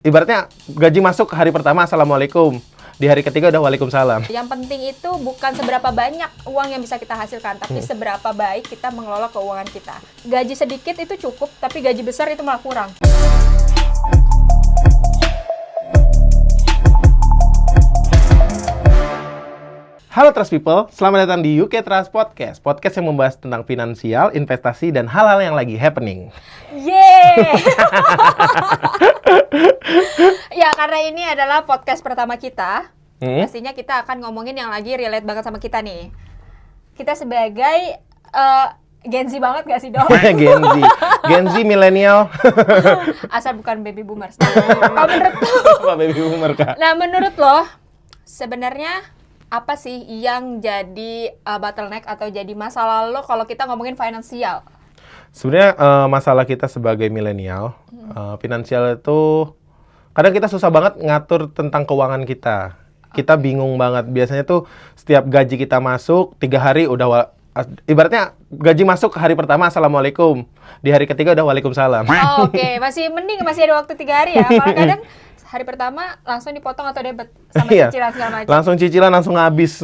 Ibaratnya gaji masuk hari pertama Assalamualaikum, di hari ketiga udah Waalaikumsalam. Yang penting itu bukan seberapa banyak uang yang bisa kita hasilkan, tapi seberapa baik kita mengelola keuangan kita. Gaji sedikit itu cukup, tapi gaji besar itu malah kurang. Halo Trust People, selamat datang di UK Trust Podcast. Podcast yang membahas tentang finansial, investasi, dan hal-hal yang lagi happening. Yeay! Ya, karena ini adalah podcast pertama kita, pastinya kita akan ngomongin yang lagi relate banget sama kita nih. Kita sebagai Gen Z banget gak sih, Dok? Gen Z milenial. Asal bukan baby boomers. Nah, Baby boomer, Kak. Nah, menurut lo, sebenarnya apa sih yang jadi bottleneck atau jadi masalah lo kalau kita ngomongin finansial? Sebenarnya masalah kita sebagai milenial, finansial itu kadang kita susah banget ngatur tentang keuangan kita. Kita bingung banget. Biasanya tuh setiap gaji kita masuk 3 hari udah ibaratnya gaji masuk hari pertama Assalamualaikum, di hari ketiga udah Waalaikumsalam. Oh, Oke, masih mending masih ada waktu 3 hari ya. Malah kadang hari pertama langsung dipotong atau debet sama Iya. cicilan segala macam. Langsung cicilan langsung habis.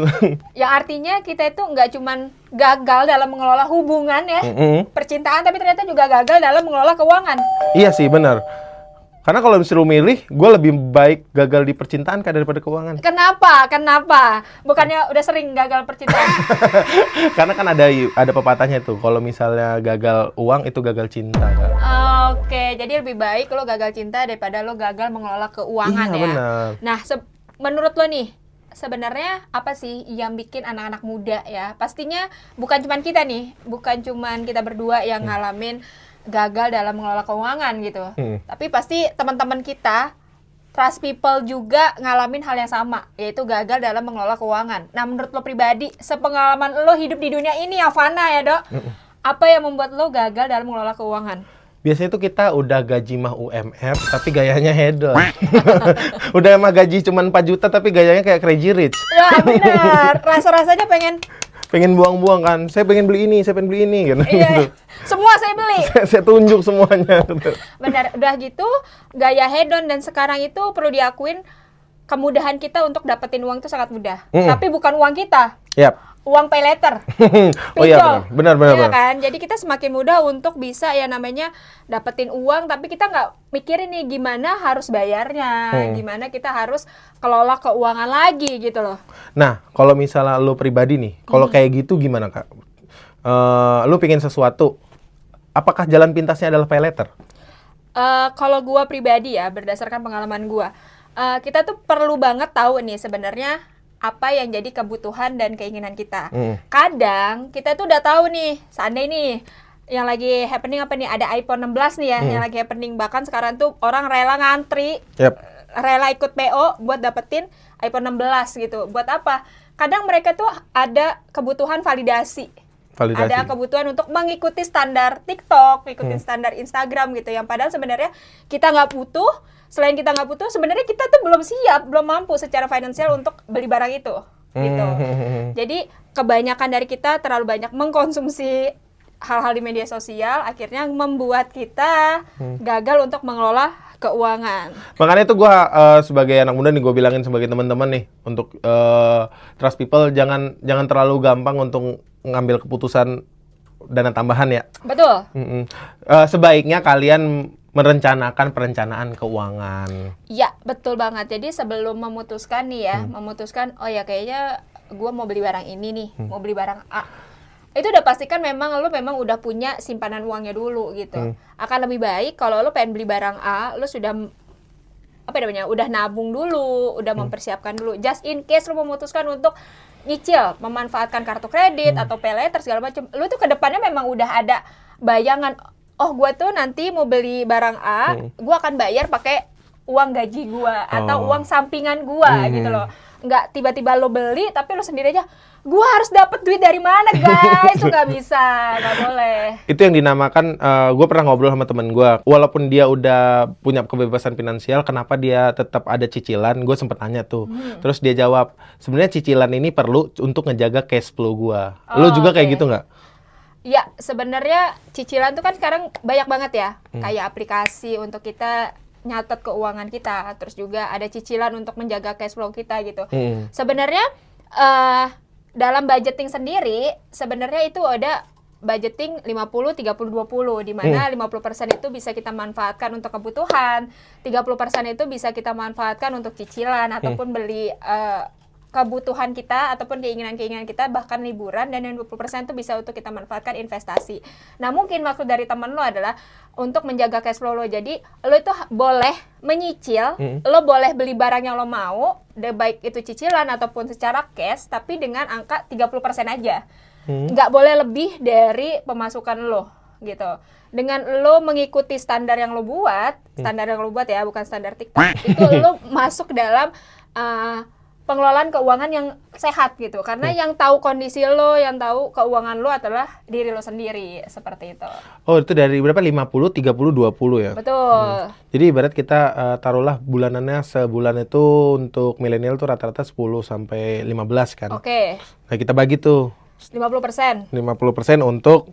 Yang artinya kita itu nggak cuman gagal dalam mengelola hubungan ya, percintaan, tapi ternyata juga gagal dalam mengelola keuangan. Iya sih, benar. Karena kalau disuruh milih, gue lebih baik gagal di percintaan daripada keuangan. Kenapa? Bukannya udah sering gagal percintaan? Karena kan ada pepatahnya tuh, kalau misalnya gagal uang itu gagal cinta. Kan? Oke, jadi lebih baik lo gagal cinta daripada lo gagal mengelola keuangan Iya, ya. benar. Nah, menurut lo nih, sebenarnya apa sih yang bikin anak-anak muda ya? Pastinya bukan cuman kita nih, bukan cuman kita berdua yang ngalamin gagal dalam mengelola keuangan gitu. Tapi pasti teman-teman kita, Trust People juga ngalamin hal yang sama, yaitu gagal dalam mengelola keuangan. Nah, menurut lo pribadi, sepengalaman lo hidup di dunia ini yang fana ya, Dok, apa yang membuat lo gagal dalam mengelola keuangan? Biasanya tuh kita udah gaji mah UMR, tapi gayanya hedon. Udah mah gaji cuma 4 juta, tapi gayanya kayak Crazy Rich. Ya benar, rasa-rasanya Pengen buang-buang kan, saya pengen beli ini gitu. iya, semua saya beli. Saya tunjuk semuanya. Benar, udah gitu gaya hedon, dan sekarang itu perlu diakuin kemudahan kita untuk dapetin uang itu sangat mudah. Tapi bukan uang kita. Yap. Uang pay later. Oh iya, benar. Iya kan? Jadi kita semakin mudah untuk bisa ya namanya dapetin uang, tapi kita nggak mikirin nih gimana harus bayarnya, gimana kita harus kelola keuangan lagi gitu loh. Nah, kalau misalnya lo pribadi nih, kalau kayak gitu gimana, Kak? Lo pingin sesuatu, apakah jalan pintasnya adalah pay later? Kalau gua pribadi ya, berdasarkan pengalaman gua, kita tuh perlu banget tahu nih sebenarnya apa yang jadi kebutuhan dan keinginan kita. Kadang kita tuh udah tahu nih, seandainya nih yang lagi happening apa nih, ada iPhone 16 nih ya, yang lagi happening, bahkan sekarang tuh orang rela ngantri, rela ikut PO buat dapetin iPhone 16 gitu. Buat apa? Kadang mereka tuh ada kebutuhan validasi. Ada kebutuhan untuk mengikuti standar TikTok, ngikutin standar Instagram gitu, yang padahal sebenarnya kita nggak butuh. Selain kita nggak butuh, sebenarnya kita tuh belum siap, belum mampu secara finansial untuk beli barang itu gitu. Jadi kebanyakan dari kita terlalu banyak mengkonsumsi hal-hal di media sosial, akhirnya membuat kita gagal untuk mengelola keuangan. Makanya itu gue sebagai anak muda nih, gue bilangin sebagai teman-teman nih, untuk Trust People jangan terlalu gampang untuk ngambil keputusan dana tambahan ya. Betul. Sebaiknya kalian merencanakan perencanaan keuangan. Iya, betul banget. Jadi sebelum memutuskan nih ya, memutuskan, oh ya kayaknya gue mau beli barang ini nih, mau beli barang A. Itu udah pastikan memang lo memang udah punya simpanan uangnya dulu gitu. Akan lebih baik kalau lo pengen beli barang A, lo sudah udah nabung dulu, udah mempersiapkan dulu. Just in case lo memutuskan untuk nyicil, memanfaatkan kartu kredit atau pay later segala macam. Lo tuh ke depannya memang udah ada bayangan, oh gue tuh nanti mau beli barang A, gue akan bayar pakai uang gaji gue atau uang sampingan gue gitu loh. Nggak tiba-tiba lo beli tapi lo sendiri aja, gue harus dapet duit dari mana guys? Itu nggak bisa, nggak boleh. Itu yang dinamakan, gue pernah ngobrol sama temen gue, walaupun dia udah punya kebebasan finansial, kenapa dia tetap ada cicilan? Gue sempet tanya tuh. Terus dia jawab, sebenarnya cicilan ini perlu untuk ngejaga cash flow gue. Lo juga kayak gitu nggak? Ya, sebenarnya cicilan tuh kan sekarang banyak banget ya, kayak aplikasi untuk kita nyatet keuangan kita, terus juga ada cicilan untuk menjaga cash flow kita gitu. Sebenarnya dalam budgeting sendiri sebenarnya itu ada budgeting 50 30 20 di mana 50% itu bisa kita manfaatkan untuk kebutuhan, 30% itu bisa kita manfaatkan untuk cicilan ataupun beli kebutuhan kita ataupun keinginan-keinginan kita, bahkan liburan, dan yang 20% itu bisa untuk kita manfaatkan investasi. Nah, mungkin maksud dari temen lo adalah untuk menjaga cash flow lo. Jadi, lo itu boleh menyicil, lo boleh beli barang yang lo mau, baik itu cicilan ataupun secara cash, tapi dengan angka 30% aja. Nggak boleh lebih dari pemasukan lo, gitu. Dengan lo mengikuti standar yang lo buat, ya, bukan standar TikTok, itu lo masuk dalam pengelolaan keuangan yang sehat gitu, karena yang tahu kondisi lo, yang tahu keuangan lo adalah diri lo sendiri, seperti itu. Oh, itu dari berapa? 50, 30, 20 ya? Betul. Jadi ibarat kita taruhlah bulanannya sebulan itu untuk milenial tuh rata-rata 10 sampai 15 kan. Oke. Nah, kita bagi tuh 50%. 50% untuk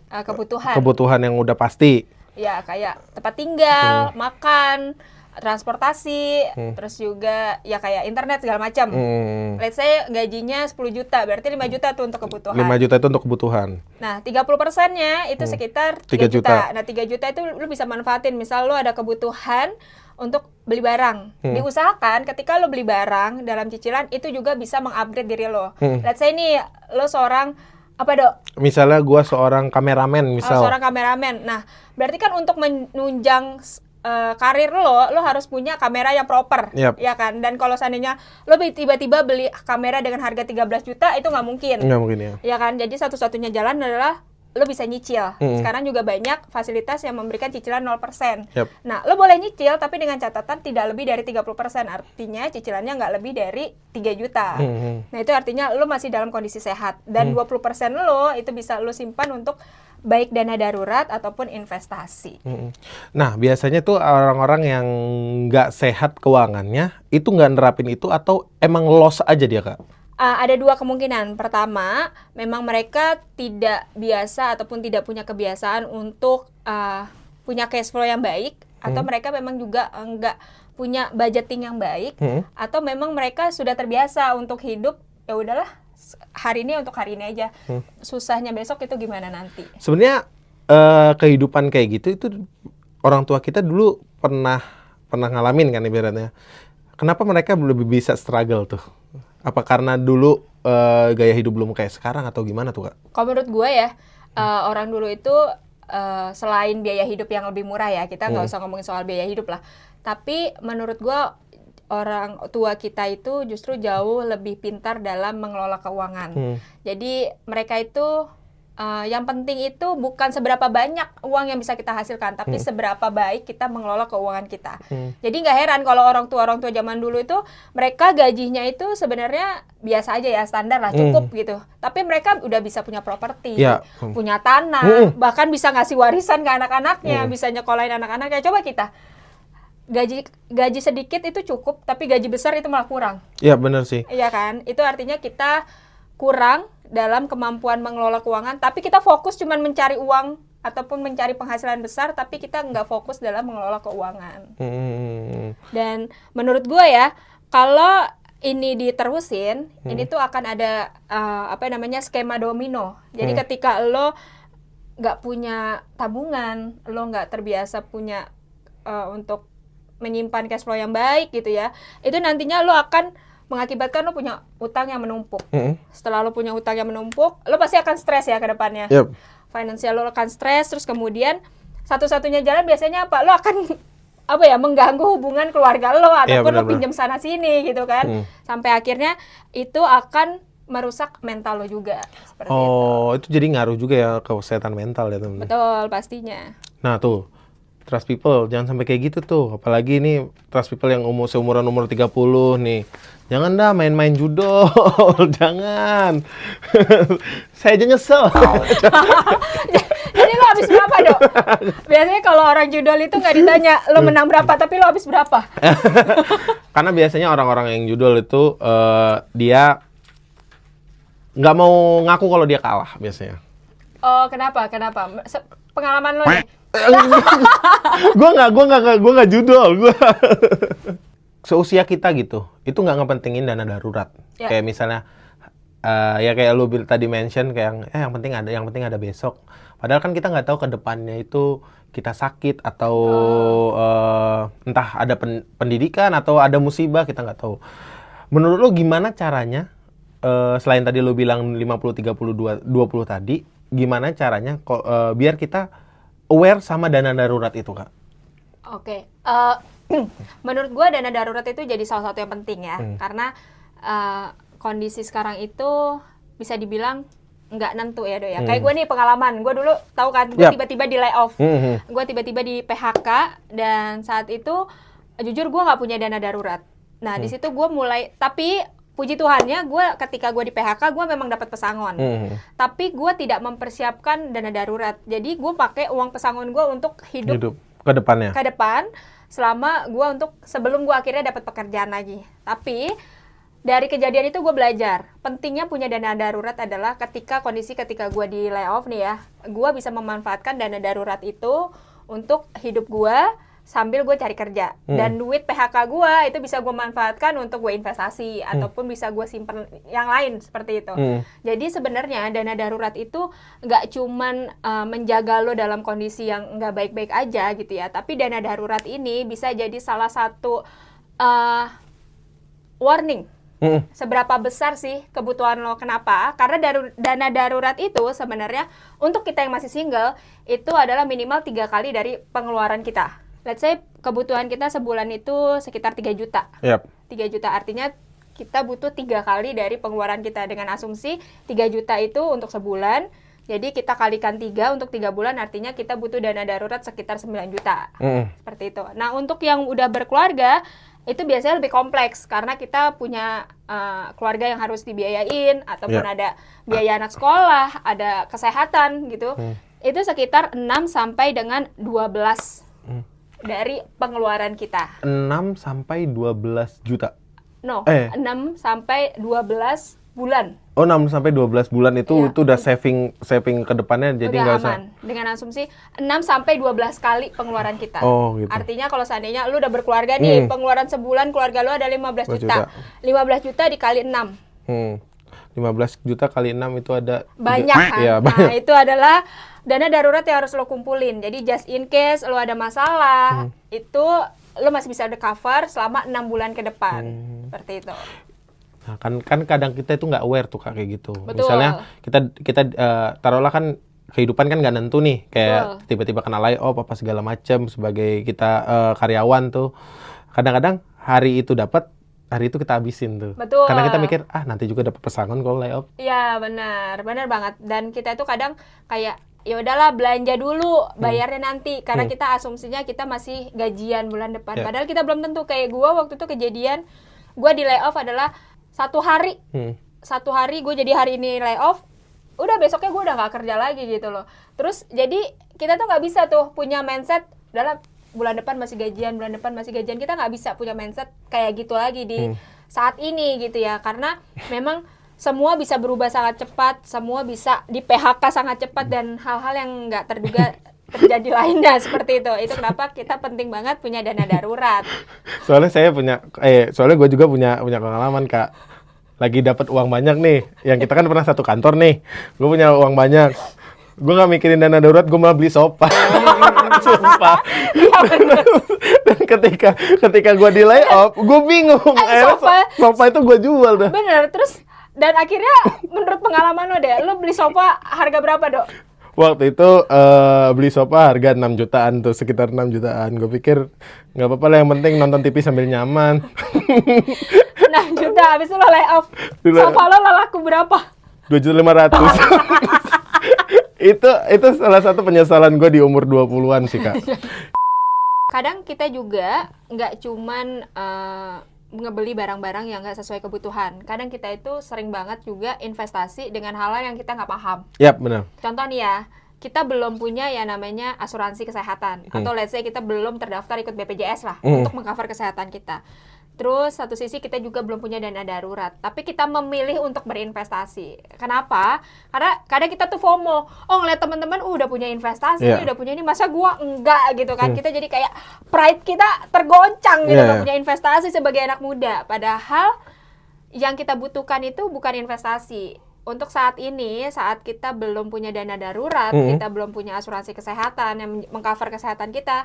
kebutuhan yang udah pasti. Ya, kayak tempat tinggal, makan, transportasi, terus juga ya kayak internet segala macam. Let's say gajinya 10 juta, berarti 5 juta tuh untuk kebutuhan. 5 juta itu untuk kebutuhan. Nah, 30%-nya itu sekitar 3 juta. Nah, 3 juta itu lu bisa manfaatin. Misal lu ada kebutuhan untuk beli barang. Diusahakan ketika lu beli barang dalam cicilan itu juga bisa mengupgrade diri lo. Let's say nih, lu seorang apa, Dok? Misalnya gua seorang kameramen, misal. Seorang kameramen. Nah, berarti kan untuk menunjang karir lo harus punya kamera yang proper, ya kan? Dan kalau seandainya lo tiba-tiba beli kamera dengan harga 13 juta, itu nggak mungkin. Nggak mungkin, ya. Ya kan? Jadi satu-satunya jalan adalah lo bisa nyicil. Sekarang juga banyak fasilitas yang memberikan cicilan 0%. Nah, lo boleh nyicil, tapi dengan catatan tidak lebih dari 30%. Artinya cicilannya nggak lebih dari 3 juta. Nah, itu artinya lo masih dalam kondisi sehat. Dan 20% lo itu bisa lo simpan untuk baik dana darurat ataupun investasi. Nah, biasanya tuh orang-orang yang nggak sehat keuangannya, itu nggak nerapin itu atau emang loss aja dia, Kak? Ada dua kemungkinan. Pertama, memang mereka tidak biasa ataupun tidak punya kebiasaan untuk punya cash flow yang baik, atau mereka memang juga nggak punya budgeting yang baik, atau memang mereka sudah terbiasa untuk hidup, ya udahlah, hari ini untuk hari ini aja. Susahnya besok itu gimana nanti? Sebenarnya kehidupan kayak gitu itu orang tua kita dulu pernah ngalamin kan ibaratnya. Kenapa mereka lebih bisa struggle tuh? Apa karena dulu gaya hidup belum kayak sekarang atau gimana tuh, Kak? Kalau menurut gue ya, orang dulu itu selain biaya hidup yang lebih murah ya, kita nggak usah ngomongin soal biaya hidup lah. Tapi menurut gue orang tua kita itu justru jauh lebih pintar dalam mengelola keuangan. Jadi mereka itu yang penting itu bukan seberapa banyak uang yang bisa kita hasilkan, tapi seberapa baik kita mengelola keuangan kita. Jadi nggak heran kalau orang tua zaman dulu itu mereka gajinya itu sebenarnya biasa aja ya, standar lah, cukup gitu. Tapi mereka udah bisa punya properti, punya tanah, bahkan bisa ngasih warisan ke anak-anaknya, bisa nyekolahin anak-anaknya. Coba kita gaji sedikit itu cukup, tapi gaji besar itu malah kurang. Iya, benar sih. Iya kan? Itu artinya kita kurang dalam kemampuan mengelola keuangan, tapi kita fokus cuman mencari uang ataupun mencari penghasilan besar, tapi kita nggak fokus dalam mengelola keuangan. Dan menurut gue ya, kalau ini diterusin, ini tuh akan ada skema domino. Jadi ketika lo nggak punya tabungan, lo nggak terbiasa punya untuk menyimpan cash flow yang baik gitu ya, itu nantinya lo akan mengakibatkan lo punya utang yang menumpuk. Setelah lo punya utang yang menumpuk, lo pasti akan stres ya ke depannya. Finansial lo akan stres, terus kemudian satu-satunya jalan biasanya apa? Lo akan mengganggu hubungan keluarga lo, ataupun lo pinjam sana sini gitu kan. Sampai akhirnya itu akan merusak mental lo juga. Seperti itu jadi ngaruh juga ya ke kesehatan mental ya, teman-teman. Betul, pastinya. Nah tuh, trust people, jangan sampai kayak gitu tuh. Apalagi nih trust people yang seumuran umur 30 nih. Jangan dah main-main judol, jangan. Saya aja nyesel. Jadi lo habis berapa, Dok? Biasanya kalau orang judol itu nggak ditanya lo menang berapa, tapi lo habis berapa? Karena biasanya orang-orang yang judol itu dia nggak mau ngaku kalau dia kalah biasanya. Oh, kenapa? Pengalaman lo nih? Gue nggak judul. Seusia kita gitu, itu nggak ngepentingin dana darurat. Ya. Kayak misalnya, ya kayak lu tadi mention kayak yang penting ada besok. Padahal kan kita nggak tahu ke depannya itu kita sakit atau entah ada pendidikan atau ada musibah, kita nggak tahu. Menurut lu gimana caranya, selain tadi lu bilang 50-30-20 tadi, gimana caranya biar kita aware sama dana darurat itu, Kak? Oke. Menurut gue dana darurat itu jadi salah satu yang penting ya, karena kondisi sekarang itu bisa dibilang nggak nentu ya, Do ya. Kayak gue nih pengalaman, gue dulu tahu kan, gue tiba-tiba di layoff, gue tiba-tiba di PHK, dan saat itu jujur gue nggak punya dana darurat. Nah di situ gue mulai, tapi puji Tuhannya gue ketika gue di PHK gue memang dapat pesangon, tapi gue tidak mempersiapkan dana darurat. Jadi gue pakai uang pesangon gue untuk hidup ke depannya. Ke depan selama gue sebelum gue akhirnya dapat pekerjaan lagi. Tapi dari kejadian itu gue belajar pentingnya punya dana darurat adalah ketika gue di layoff nih ya, gue bisa memanfaatkan dana darurat itu untuk hidup gue sambil gue cari kerja. Dan duit PHK gue itu bisa gue manfaatkan untuk gue investasi ataupun bisa gue simpen yang lain seperti itu. Jadi sebenarnya dana darurat itu nggak cuman menjaga lo dalam kondisi yang nggak baik-baik aja gitu ya, tapi dana darurat ini bisa jadi salah satu warning. Seberapa besar sih kebutuhan lo? Kenapa? Karena dana darurat itu sebenarnya untuk kita yang masih single itu adalah minimal 3 kali dari pengeluaran kita. Let's say kebutuhan kita sebulan itu sekitar 3 juta. 3 juta artinya kita butuh 3 kali dari pengeluaran kita, dengan asumsi 3 juta itu untuk sebulan. Jadi kita kalikan 3 untuk 3 bulan, artinya kita butuh dana darurat sekitar 9 juta. Seperti itu. Nah untuk yang udah berkeluarga itu biasanya lebih kompleks karena kita punya keluarga yang harus dibiayain ataupun ada biaya anak sekolah, ada kesehatan gitu. Itu sekitar 6 sampai dengan 12 dari pengeluaran kita. 6 sampai 12 juta? No, 6 sampai 12 bulan. Oh, 6 sampai 12 bulan itu udah saving ke depannya, jadi nggak usah. Dengan asumsi 6 sampai 12 kali pengeluaran kita. Oh, gitu. Artinya kalau seandainya lu udah berkeluarga nih, pengeluaran sebulan keluarga lu ada 15 juta. 15 juta dikali 6. 15 juta kali 6 itu ada banyak kan? Ya, Nah, itu adalah dana darurat yang harus lo kumpulin. Jadi just in case lo ada masalah, itu lo masih bisa cover selama 6 bulan ke depan. Seperti itu. Nah, kan kadang kita itu nggak aware tuh, Kak, kayak gitu. Betul. Misalnya kita taruhlah kan kehidupan kan nggak nentu nih, kayak tiba-tiba kena layoff apa segala macam sebagai kita karyawan tuh. Kadang-kadang hari itu dapat, hari itu kita habisin tuh. Betul. Karena kita mikir, nanti juga dapat pesangon kalau layoff. Iya, benar banget. Dan kita itu kadang kayak ya udahlah belanja dulu, bayarnya nanti, karena kita asumsinya kita masih gajian bulan depan. Padahal kita belum tentu. Kayak gue waktu itu kejadian, gue di layoff adalah 1 hari. 1 hari gue jadi hari ini layoff, udah besoknya gue udah nggak kerja lagi gitu loh. Terus jadi kita tuh nggak bisa tuh punya mindset dalam bulan depan masih gajian, kita nggak bisa punya mindset kayak gitu lagi di saat ini gitu ya, karena memang semua bisa berubah sangat cepat, semua bisa di PHK sangat cepat, dan hal-hal yang nggak terduga terjadi lainnya seperti itu. Itu kenapa kita penting banget punya dana darurat. Soalnya gue juga punya pengalaman, Kak. Lagi dapat uang banyak nih, yang kita kan pernah satu kantor nih. Gue punya uang banyak. Gue nggak mikirin dana darurat, gue malah beli sofa. Sumpah. Dan ketika gue di layoff, gue bingung. Sofa itu gue jual dah. Bener, terus dan akhirnya menurut pengalaman lo deh, lo beli sofa harga berapa, Dok? Waktu itu beli sofa harga 6 jutaan tuh, sekitar 6 jutaan. Gue pikir nggak apa-apa lah, yang penting nonton TV sambil nyaman. 6 juta, habis itu lo layoff. Sofa lo laku berapa? 2.500.000. Itu salah satu penyesalan gue di umur 20-an sih, Kak. Kadang kita juga nggak cuman ngebeli barang-barang yang nggak sesuai kebutuhan. Kadang kita itu sering banget juga investasi dengan hal-hal yang kita nggak paham. Yap, benar. Contoh nih ya, kita belum punya yang namanya asuransi kesehatan. Atau let's say kita belum terdaftar ikut BPJS lah untuk mengcover kesehatan kita. Terus satu sisi kita juga belum punya dana darurat, tapi kita memilih untuk berinvestasi. Kenapa? Karena kadang kita tuh FOMO. Oh, ngeliat teman-teman udah punya investasi, udah punya ini, masa gua enggak gitu kan. Kita jadi kayak pride kita tergoncang gitu nggak punya investasi sebagai anak muda. Padahal yang kita butuhkan itu bukan investasi. Untuk saat ini, saat kita belum punya dana darurat, kita belum punya asuransi kesehatan yang mengcover kesehatan kita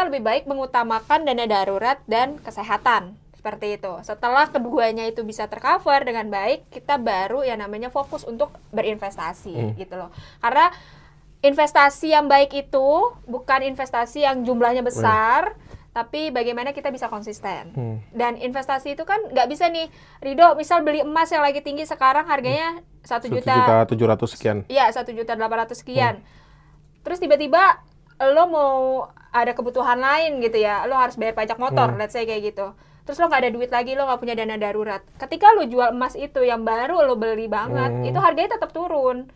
lebih baik mengutamakan dana darurat dan kesehatan. Seperti itu. Setelah keduanya itu bisa tercover dengan baik, kita baru yang namanya fokus untuk berinvestasi gitu loh. Karena investasi yang baik itu bukan investasi yang jumlahnya besar, tapi bagaimana kita bisa konsisten. Dan investasi itu kan nggak bisa nih, Rido misal beli emas yang lagi tinggi sekarang harganya 1.700.000 sekian. Iya, 1.800.000 sekian. Terus tiba-tiba lo mau ada kebutuhan lain gitu ya, lo harus bayar pajak motor, let's say kayak gitu. Terus lo nggak ada duit lagi, lo nggak punya dana darurat. Ketika lo jual emas itu yang baru lo beli banget, itu harganya tetap turun.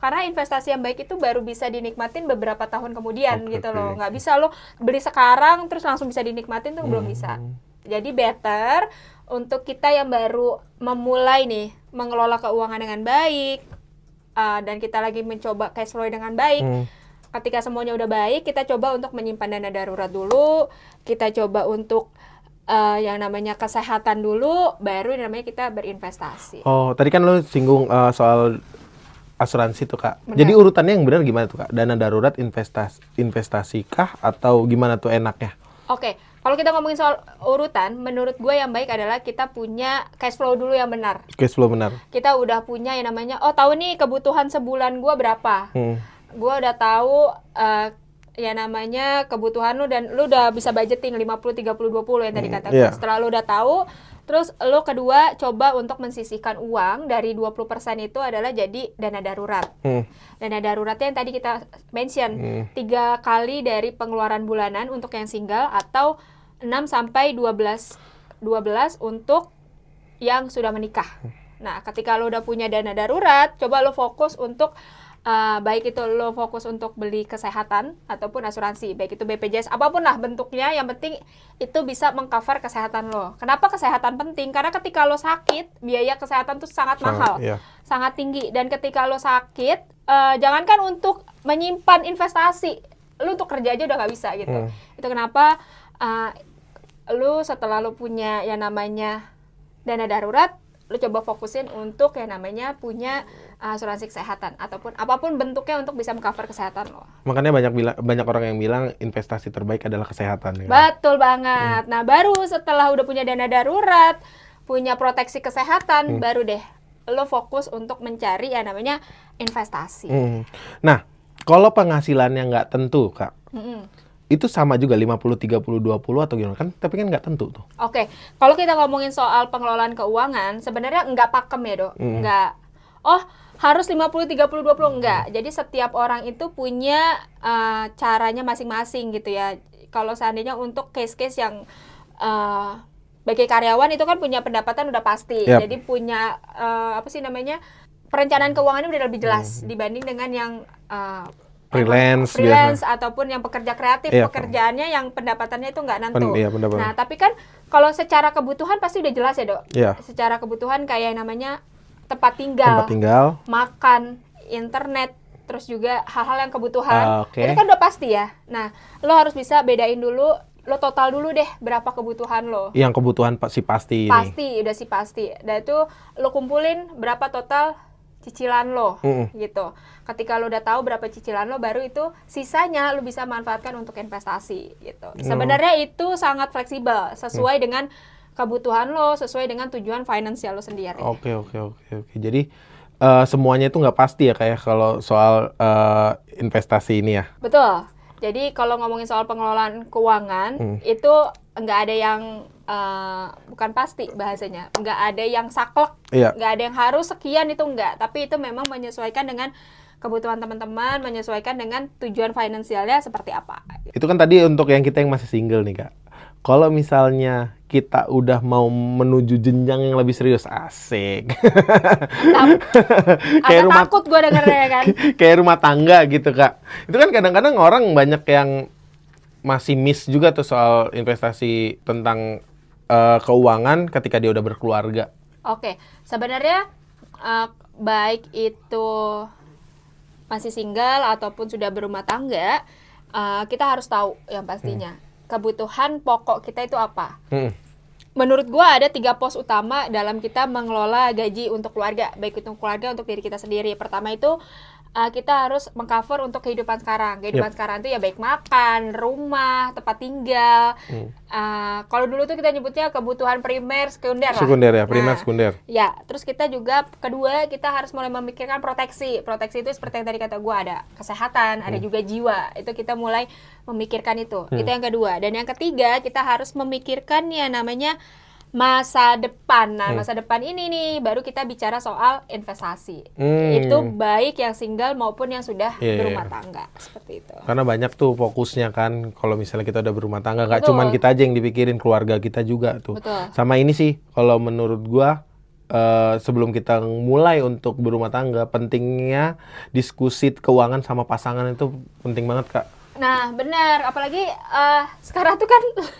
Karena investasi yang baik itu baru bisa dinikmatin beberapa tahun kemudian gitu loh. Nggak bisa lo beli sekarang terus langsung bisa dinikmatin tuh belum bisa. Jadi better untuk kita yang baru memulai nih mengelola keuangan dengan baik, dan kita lagi mencoba cash flow dengan baik. Ketika semuanya udah baik, kita coba untuk menyimpan dana darurat dulu, kita coba untuk yang namanya kesehatan dulu, baru yang namanya kita berinvestasi. Oh, tadi kan lo singgung soal asuransi tuh Kak. Benar. Jadi urutannya yang benar gimana tuh Kak? Dana darurat, investasi kah atau gimana tuh enaknya? Oke, kalau kita ngomongin soal urutan, menurut gue yang baik adalah kita punya cash flow dulu yang benar. Cash flow benar. Kita udah punya yang namanya, oh tahu nih kebutuhan sebulan gue berapa. Gue udah tahu ya namanya kebutuhan lu dan lu udah bisa budgeting 50 30 20 yang tadi kata gue. Setelah lu udah tahu, terus lu kedua coba untuk mensisihkan uang dari 20% itu adalah jadi dana darurat. Dana daruratnya yang tadi kita mention 3 kali dari pengeluaran bulanan untuk yang single atau 6 sampai 12 untuk yang sudah menikah. Nah, ketika lu udah punya dana darurat, coba lu fokus untuk baik itu lo fokus untuk beli kesehatan ataupun asuransi, baik itu BPJS apapun lah bentuknya, yang penting itu bisa mengcover kesehatan lo. Kenapa kesehatan penting? Karena ketika lo sakit, biaya kesehatan tuh sangat mahal, sangat tinggi. Dan ketika lo sakit, jangankan untuk menyimpan investasi, lo untuk kerja aja udah gak bisa gitu. Itu kenapa lo setelah lo punya yang namanya dana darurat, lo coba fokusin untuk yang namanya punya asuransi kesehatan ataupun apapun bentuknya untuk bisa mengcover kesehatan lo. Makanya banyak orang yang bilang investasi terbaik adalah kesehatan. Betul banget. Nah, baru setelah udah punya dana darurat, punya proteksi kesehatan, baru deh lo fokus untuk mencari yang namanya investasi. Nah, kalau penghasilannya nggak tentu, Kak, itu sama juga 50 30 20 atau gimana kan? Tapi kan nggak tentu tuh. Oke, kalau kita ngomongin soal pengelolaan keuangan, sebenarnya nggak pakem ya, Dok. Nggak, oh harus 50 30 20 enggak. Jadi setiap orang itu punya caranya masing-masing gitu ya. Kalau seandainya untuk case-case yang bagi karyawan itu kan punya pendapatan udah pasti. Jadi punya apa sih namanya? Perencanaan keuangannya udah lebih jelas dibanding dengan yang freelance ataupun yang pekerja kreatif, pekerjaannya yang pendapatannya itu nggak nentu. Nah, tapi kan kalau secara kebutuhan pasti udah jelas ya, Dok. Secara kebutuhan kayak yang namanya tempat tinggal, makan, internet, terus juga hal-hal yang kebutuhan. Itu kan udah pasti ya. Nah, lo harus bisa bedain dulu, lo total dulu deh berapa kebutuhan lo. Yang kebutuhan pasti udah pasti. Dan itu lo kumpulin berapa total cicilan lo, gitu. Ketika lo udah tahu berapa cicilan lo, baru itu sisanya lo bisa manfaatkan untuk investasi, gitu. Sebenarnya itu sangat fleksibel, sesuai dengan kebutuhan lo, sesuai dengan tujuan finansial lo sendiri. Oke. Jadi semuanya itu nggak pasti ya kayak kalau soal investasi ini ya. Betul. Jadi kalau ngomongin soal pengelolaan keuangan itu nggak ada yang bukan pasti bahasanya, nggak ada yang saklek, nggak ada yang harus sekian, itu nggak. Tapi itu memang menyesuaikan dengan kebutuhan teman-teman, menyesuaikan dengan tujuan finansialnya seperti apa. Itu kan tadi untuk yang kita yang masih single nih Kak. Kalau misalnya kita udah mau menuju jenjang yang lebih serius, asik. Kayak takut gue dengernya kan. Kayak rumah tangga gitu Kak. Itu kan kadang-kadang orang banyak yang masih miss juga tuh soal investasi tentang keuangan ketika dia udah berkeluarga. Oke, sebenarnya baik itu masih single ataupun sudah berumah tangga, kita harus tahu yang pastinya kebutuhan pokok kita itu apa. Menurut gua ada 3 pos utama dalam kita mengelola gaji untuk keluarga, baik untuk keluarga untuk diri kita sendiri. Pertama itu kita harus mengcover untuk kehidupan sekarang. Kehidupan sekarang itu ya baik makan, rumah, tempat tinggal. Kalau dulu tuh kita nyebutnya kebutuhan primer, sekunder lah. Sekunder ya, primer, sekunder. Ya, terus kita juga kedua kita harus mulai memikirkan proteksi. Proteksi itu seperti yang tadi kata gua, ada kesehatan, ada juga jiwa. Itu kita mulai memikirkan itu. Itu yang kedua. Dan yang ketiga kita harus memikirkan yang namanya masa depan. Nah, masa depan ini nih baru kita bicara soal investasi. Itu baik yang single maupun yang sudah berumah tangga, seperti itu. Karena banyak tuh fokusnya kan kalau misalnya kita udah berumah tangga, nggak cuman kita aja yang dipikirin, keluarga kita juga tuh. Sama ini sih kalau menurut gua sebelum kita mulai untuk berumah tangga, pentingnya diskusi keuangan sama pasangan itu penting banget, Kak. Nah, benar. Apalagi sekarang tuh kan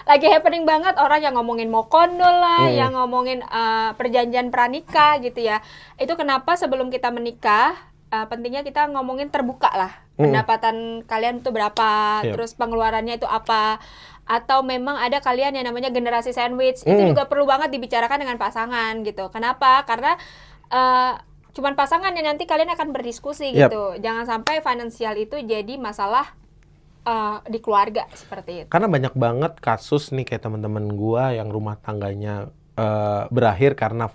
lagi happening banget orang yang ngomongin mau kondol lah, yang ngomongin perjanjian pranikah gitu ya. Itu kenapa sebelum kita menikah, pentingnya kita ngomongin terbuka lah. Pendapatan kalian tuh berapa, terus pengeluarannya itu apa. Atau memang ada kalian yang namanya generasi sandwich, itu juga perlu banget dibicarakan dengan pasangan gitu. Kenapa? Karena cuman pasangan yang nanti kalian akan berdiskusi gitu. Jangan sampai finansial itu jadi masalah di keluarga seperti itu. Karena banyak banget kasus nih kayak teman-teman gua yang rumah tangganya berakhir karena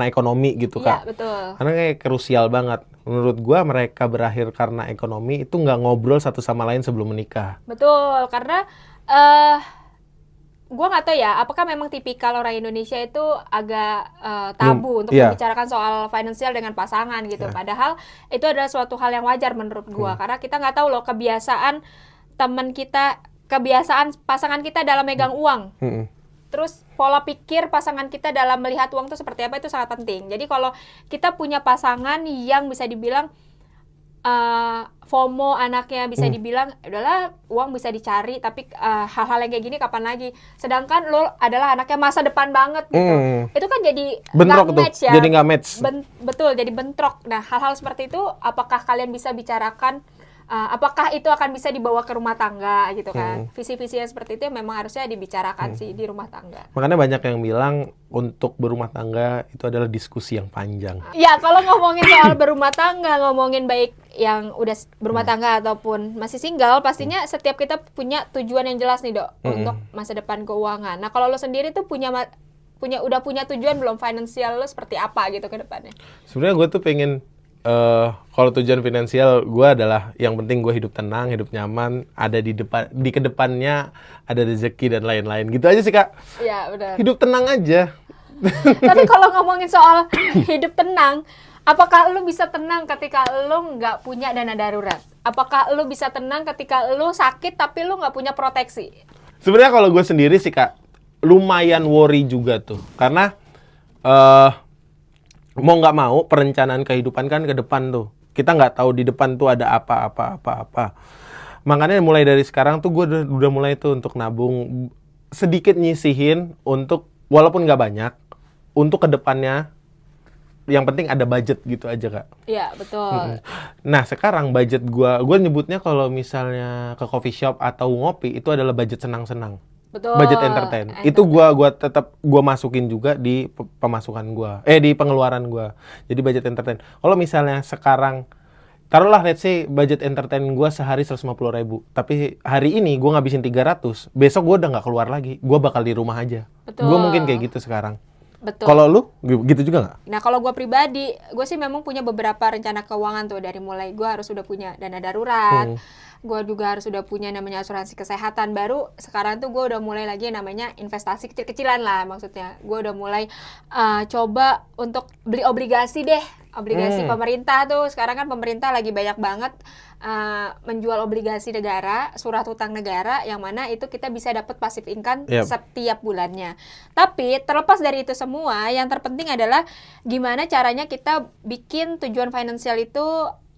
ekonomi gitu, Kak. Iya, betul. Karena kayak krusial banget. Menurut gua mereka berakhir karena ekonomi itu nggak ngobrol satu sama lain sebelum menikah. Betul, karena gue nggak tahu ya, apakah memang tipikal orang Indonesia itu agak tabu untuk membicarakan soal finansial dengan pasangan gitu. Padahal itu adalah suatu hal yang wajar menurut gue, karena kita nggak tahu loh kebiasaan teman kita, kebiasaan pasangan kita dalam megang uang. Terus pola pikir pasangan kita dalam melihat uang itu seperti apa, itu sangat penting. Jadi kalau kita punya pasangan yang bisa dibilang FOMO anaknya, bisa dibilang udahlah uang bisa dicari, tapi hal-hal yang kayak gini kapan lagi, sedangkan lo adalah anaknya masa depan banget gitu, itu kan jadi bentrok tuh, match ya, jadi nggak match. Betul, jadi bentrok. Nah, hal-hal seperti itu apakah kalian bisa bicarakan, apakah itu akan bisa dibawa ke rumah tangga gitu kan. Visi-visi yang seperti itu memang harusnya dibicarakan sih di rumah tangga. Makanya banyak yang bilang untuk berumah tangga itu adalah diskusi yang panjang. Ya, kalau ngomongin soal berumah tangga, ngomongin baik yang udah berumah tangga ataupun masih single, pastinya setiap kita punya tujuan yang jelas nih, Dok, untuk masa depan keuangan. Nah, kalau lo sendiri tuh udah punya tujuan belum finansial lo seperti apa gitu ke depannya? Sebenarnya gue tuh pengen kalau tujuan finansial gue adalah yang penting gue hidup tenang, hidup nyaman, ada di kedepannya ada rezeki dan lain-lain. Gitu aja sih, Kak. Iya, benar. Hidup tenang aja. Tapi kalau ngomongin soal hidup tenang, apakah lu bisa tenang ketika lu nggak punya dana darurat? Apakah lu bisa tenang ketika lu sakit tapi lu nggak punya proteksi? Sebenarnya kalau gue sendiri sih, Kak, lumayan worry juga tuh. Karena mau nggak mau perencanaan kehidupan kan ke depan tuh. Kita nggak tahu di depan tuh ada apa. Makanya mulai dari sekarang tuh gue udah mulai tuh untuk nabung, sedikit nyisihin untuk, walaupun nggak banyak, untuk kedepannya. Yang penting ada budget gitu aja, Kak. Iya, betul. Nah, sekarang budget gue nyebutnya kalau misalnya ke coffee shop atau ngopi, itu adalah budget senang-senang. Betul. Budget entertain. Itu gua tetap masukin juga di pemasukan gua. Di pengeluaran gua. Jadi budget entertain. Kalau misalnya sekarang taruhlah let's say budget entertain gua sehari 150.000, tapi hari ini gua ngabisin 300, besok gua udah nggak keluar lagi. Gua bakal di rumah aja. Betul. Gua mungkin kayak gitu sekarang. Betul. Kalau lu gitu juga nggak? Nah, kalau gue pribadi, gue sih memang punya beberapa rencana keuangan tuh. Dari mulai gue harus sudah punya dana darurat, gue juga harus sudah punya namanya asuransi kesehatan. Baru sekarang tuh gue udah mulai lagi namanya investasi kecil-kecilan lah, maksudnya. Gue udah mulai coba untuk beli obligasi deh. Obligasi pemerintah tuh, sekarang kan pemerintah lagi banyak banget menjual obligasi negara, surat utang negara, yang mana itu kita bisa dapat passive income setiap bulannya. Tapi terlepas dari itu semua, yang terpenting adalah gimana caranya kita bikin tujuan finansial itu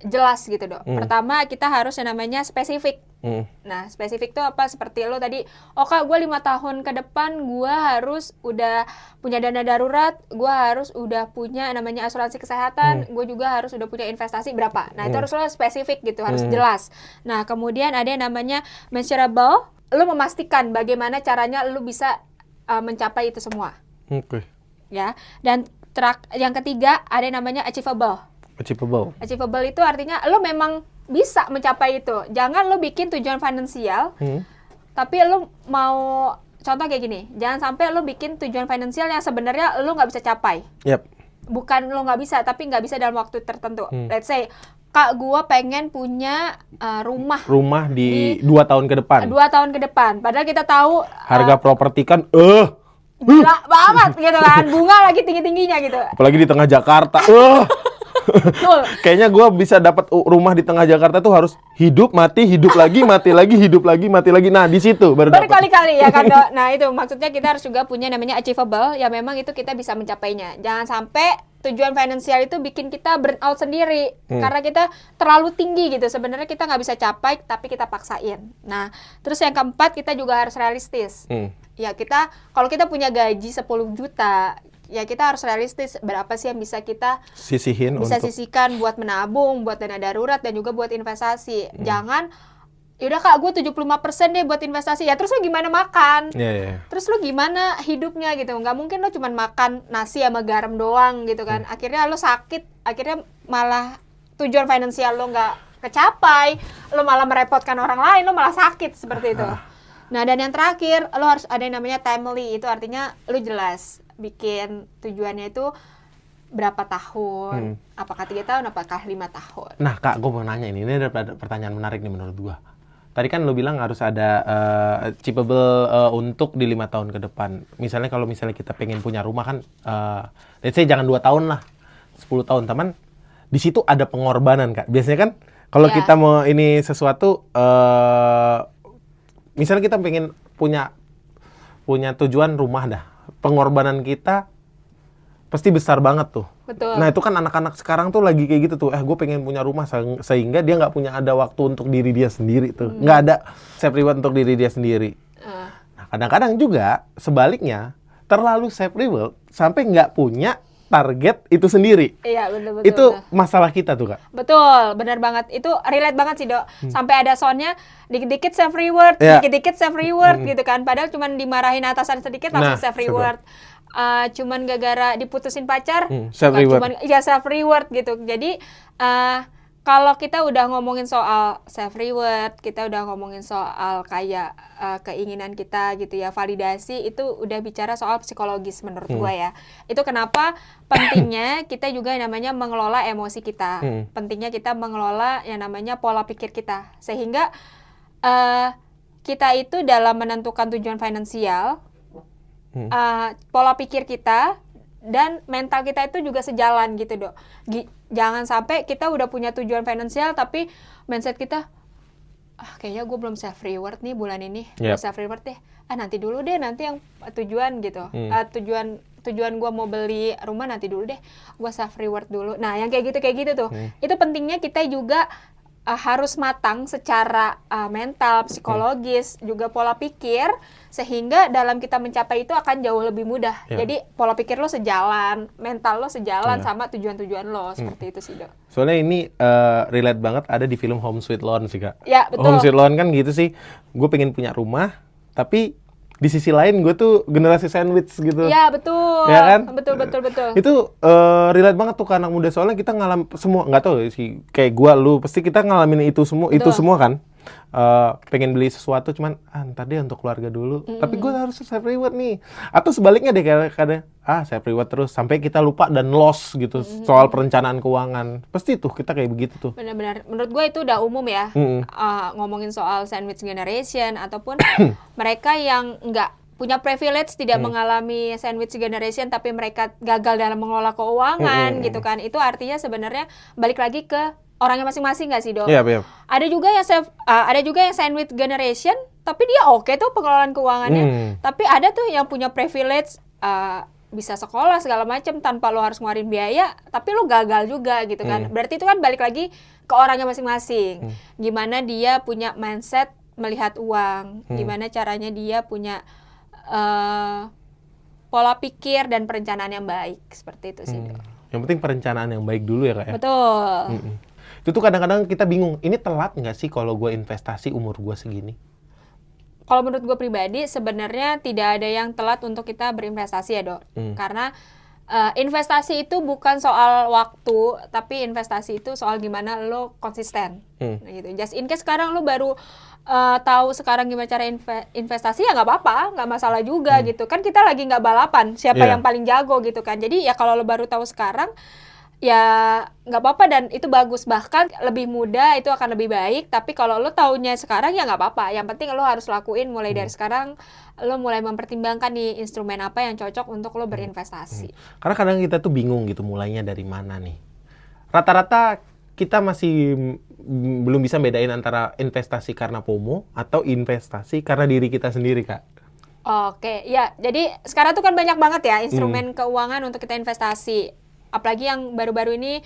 jelas gitu, Dok. Pertama, kita harus yang namanya spesifik. Nah, spesifik tuh apa? Seperti lo tadi, oh Kak, gue 5 tahun ke depan gue harus udah punya dana darurat, gue harus udah punya namanya asuransi kesehatan, gue juga harus udah punya investasi berapa. Nah, itu harus lo spesifik gitu, harus jelas. Nah, kemudian ada yang namanya measurable, lo memastikan bagaimana caranya lo bisa mencapai itu semua. Oke. Ya, dan yang ketiga ada yang namanya achievable. Achievable itu artinya lo memang bisa mencapai itu. Jangan lo bikin tujuan finansial, tapi lo mau, contoh kayak gini, jangan sampai lo bikin tujuan finansial yang sebenarnya lo nggak bisa capai. Bukan lo nggak bisa, tapi nggak bisa dalam waktu tertentu. Let's say, Kak, gue pengen punya rumah di 2 tahun ke depan. 2 tahun ke depan. Padahal kita tahu harga properti kan gila banget gitu kan, bunga lagi tinggi-tingginya gitu. Apalagi di tengah Jakarta. Kayaknya gue bisa dapat rumah di tengah Jakarta tuh harus hidup mati lagi mati lagi hidup lagi mati lagi. Nah di situ baru berkali-kali ya kan Dok. Nah itu maksudnya kita harus juga punya namanya achievable, ya memang itu kita bisa mencapainya. Jangan sampai tujuan finansial itu bikin kita burn out sendiri karena kita terlalu tinggi gitu. Sebenarnya kita nggak bisa capai tapi kita paksain. Nah terus yang keempat, kita juga harus realistis. Ya kita, kalau kita punya gaji 10 juta, ya kita harus realistis berapa sih yang bisa kita sisihkan buat menabung, buat dana darurat, dan juga buat investasi. Jangan, yaudah Kak, gue 75% deh buat investasi. Ya terus lo gimana makan? Terus lo gimana hidupnya gitu? Nggak mungkin lo cuma makan nasi sama garam doang gitu kan. Akhirnya lo sakit, akhirnya malah tujuan finansial lo nggak kecapai, lo malah merepotkan orang lain, lo malah sakit seperti itu. Nah, dan yang terakhir, lo harus ada yang namanya timely. Itu artinya lo jelas bikin tujuannya itu berapa tahun, apakah 3 tahun, apakah 5 tahun. Nah Kak, gue mau nanya ini ada pertanyaan menarik nih menurut gue. Tadi kan lo bilang harus ada achievable untuk di 5 tahun ke depan. Misalnya kalau kita pengen punya rumah kan, let's say jangan 2 tahun lah, 10 tahun. Teman, di situ ada pengorbanan Kak. Biasanya kan kalau kita mau ini sesuatu, misalnya kita pengen punya tujuan rumah dah, pengorbanan kita pasti besar banget tuh. Betul. Nah itu kan anak-anak sekarang tuh lagi kayak gitu tuh, gue pengen punya rumah sehingga dia nggak punya ada waktu untuk diri dia sendiri tuh, nggak ada self reward untuk diri dia sendiri. Nah kadang-kadang juga sebaliknya, terlalu self reward sampai nggak punya target itu sendiri. Iya, betul. Itu masalah kita tuh Kak. Betul, benar banget. Itu relate banget sih Dok. Sampai ada soundnya dikit-dikit self reward, dikit-dikit self reward gitu kan. Padahal cuman dimarahin atasan sedikit langsung self reward. Cuman gara-gara diputusin pacar, self reward. Self reward gitu. Jadi kalau kita udah ngomongin soal self reward, kita udah ngomongin soal kayak keinginan kita gitu ya, validasi, itu udah bicara soal psikologis menurut gua ya. Itu kenapa pentingnya kita juga namanya mengelola emosi kita. Pentingnya kita mengelola yang namanya pola pikir kita. Sehingga kita itu dalam menentukan tujuan finansial, pola pikir kita dan mental kita itu juga sejalan gitu Dok. Jangan sampai kita udah punya tujuan finansial tapi mindset kita, kayaknya gue belum self reward nih bulan ini, self reward deh. Nanti dulu deh, nanti yang tujuan gitu. Tujuan gue mau beli rumah nanti dulu deh, gue self reward dulu. Nah yang kayak gitu tuh, itu pentingnya kita juga harus matang secara mental, psikologis, juga pola pikir, sehingga dalam kita mencapai itu akan jauh lebih mudah. Jadi pola pikir lo sejalan, mental lo sejalan sama tujuan-tujuan lo, seperti itu sih Dok. Soalnya ini relate banget ada di film Home Sweet Loan sih Kak. Ya betul. Home Sweet Loan kan gitu sih, gue pengen punya rumah, tapi di sisi lain gue tuh generasi sandwich gitu. Ya betul. Ya kan? Betul. Itu relate banget tuh ke anak muda, soalnya kita semua, nggak tahu sih, kayak gue, lu pasti kita ngalamin itu semua kan. Pengen beli sesuatu cuman ntar deh untuk keluarga dulu, tapi gue harus self reward nih. Atau sebaliknya deh, kadang self reward terus sampai kita lupa dan loss gitu soal perencanaan keuangan. Pasti tuh kita kayak begitu tuh. Benar-benar, menurut gue itu udah umum ya. Ngomongin soal sandwich generation ataupun mereka yang nggak punya privilege, tidak mengalami sandwich generation tapi mereka gagal dalam mengelola keuangan gitu kan. Itu artinya sebenarnya balik lagi ke orangnya masing-masing nggak sih Dok? Iya. Ada juga yang sandwich generation tapi dia oke tuh pengelolaan keuangannya. Tapi ada tuh yang punya privilege, bisa sekolah segala macam tanpa lo harus ngeluarin biaya, tapi lo gagal juga gitu kan. Berarti itu kan balik lagi ke orangnya masing-masing. Gimana dia punya mindset melihat uang, gimana caranya dia punya pola pikir dan perencanaan yang baik, seperti itu sih. Yang penting perencanaan yang baik dulu ya Kak ya? Betul. Itu tuh kadang-kadang kita bingung, ini telat nggak sih kalau gue investasi umur gue segini? Kalau menurut gue pribadi, sebenarnya tidak ada yang telat untuk kita berinvestasi ya, Dok. Karena investasi itu bukan soal waktu, tapi investasi itu soal gimana lo konsisten. Nah, gitu. Just in case sekarang lo baru tahu sekarang gimana cara investasi, ya nggak apa-apa, nggak masalah juga gitu. Kan kita lagi nggak balapan, siapa yang paling jago gitu kan. Jadi ya kalau lo baru tahu sekarang, ya nggak apa-apa dan itu bagus, bahkan lebih mudah itu akan lebih baik. Tapi kalau lo taunya sekarang ya nggak apa-apa, yang penting lo harus lakuin mulai dari sekarang. Lo mulai mempertimbangkan nih instrumen apa yang cocok untuk lo berinvestasi. Karena kadang kita tuh bingung gitu mulainya dari mana nih. Rata-rata kita masih belum bisa bedain antara investasi karena FOMO atau investasi karena diri kita sendiri, Kak. Oke, ya jadi sekarang tuh kan banyak banget ya instrumen keuangan untuk kita investasi. Apalagi yang baru-baru ini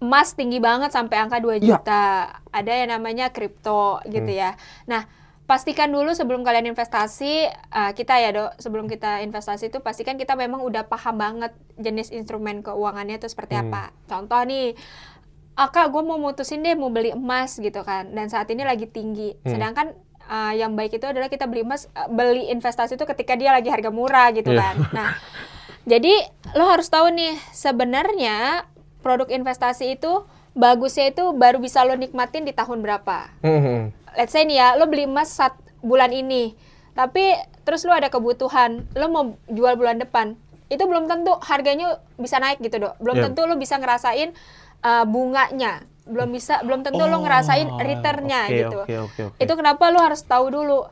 emas tinggi banget sampai angka 2 juta. Ada yang namanya kripto gitu ya. Nah, pastikan dulu sebelum kalian investasi, kita ya Dok, sebelum kita investasi itu pastikan kita memang udah paham banget jenis instrumen keuangannya itu seperti apa. Contoh nih, Kak gue mau mutusin deh mau beli emas gitu kan, dan saat ini lagi tinggi. Sedangkan yang baik itu adalah kita beli emas, beli investasi itu ketika dia lagi harga murah gitu kan. Nah, jadi lo harus tahu nih sebenarnya produk investasi itu bagusnya itu baru bisa lo nikmatin di tahun berapa. Let's say nih ya, lo beli emas bulan ini, tapi terus lo ada kebutuhan, lo mau jual bulan depan, itu belum tentu harganya bisa naik gitu Dok. Belum tentu lo bisa ngerasain bunganya, belum tentu lo ngerasain returnnya gitu. Itu kenapa lo harus tahu dulu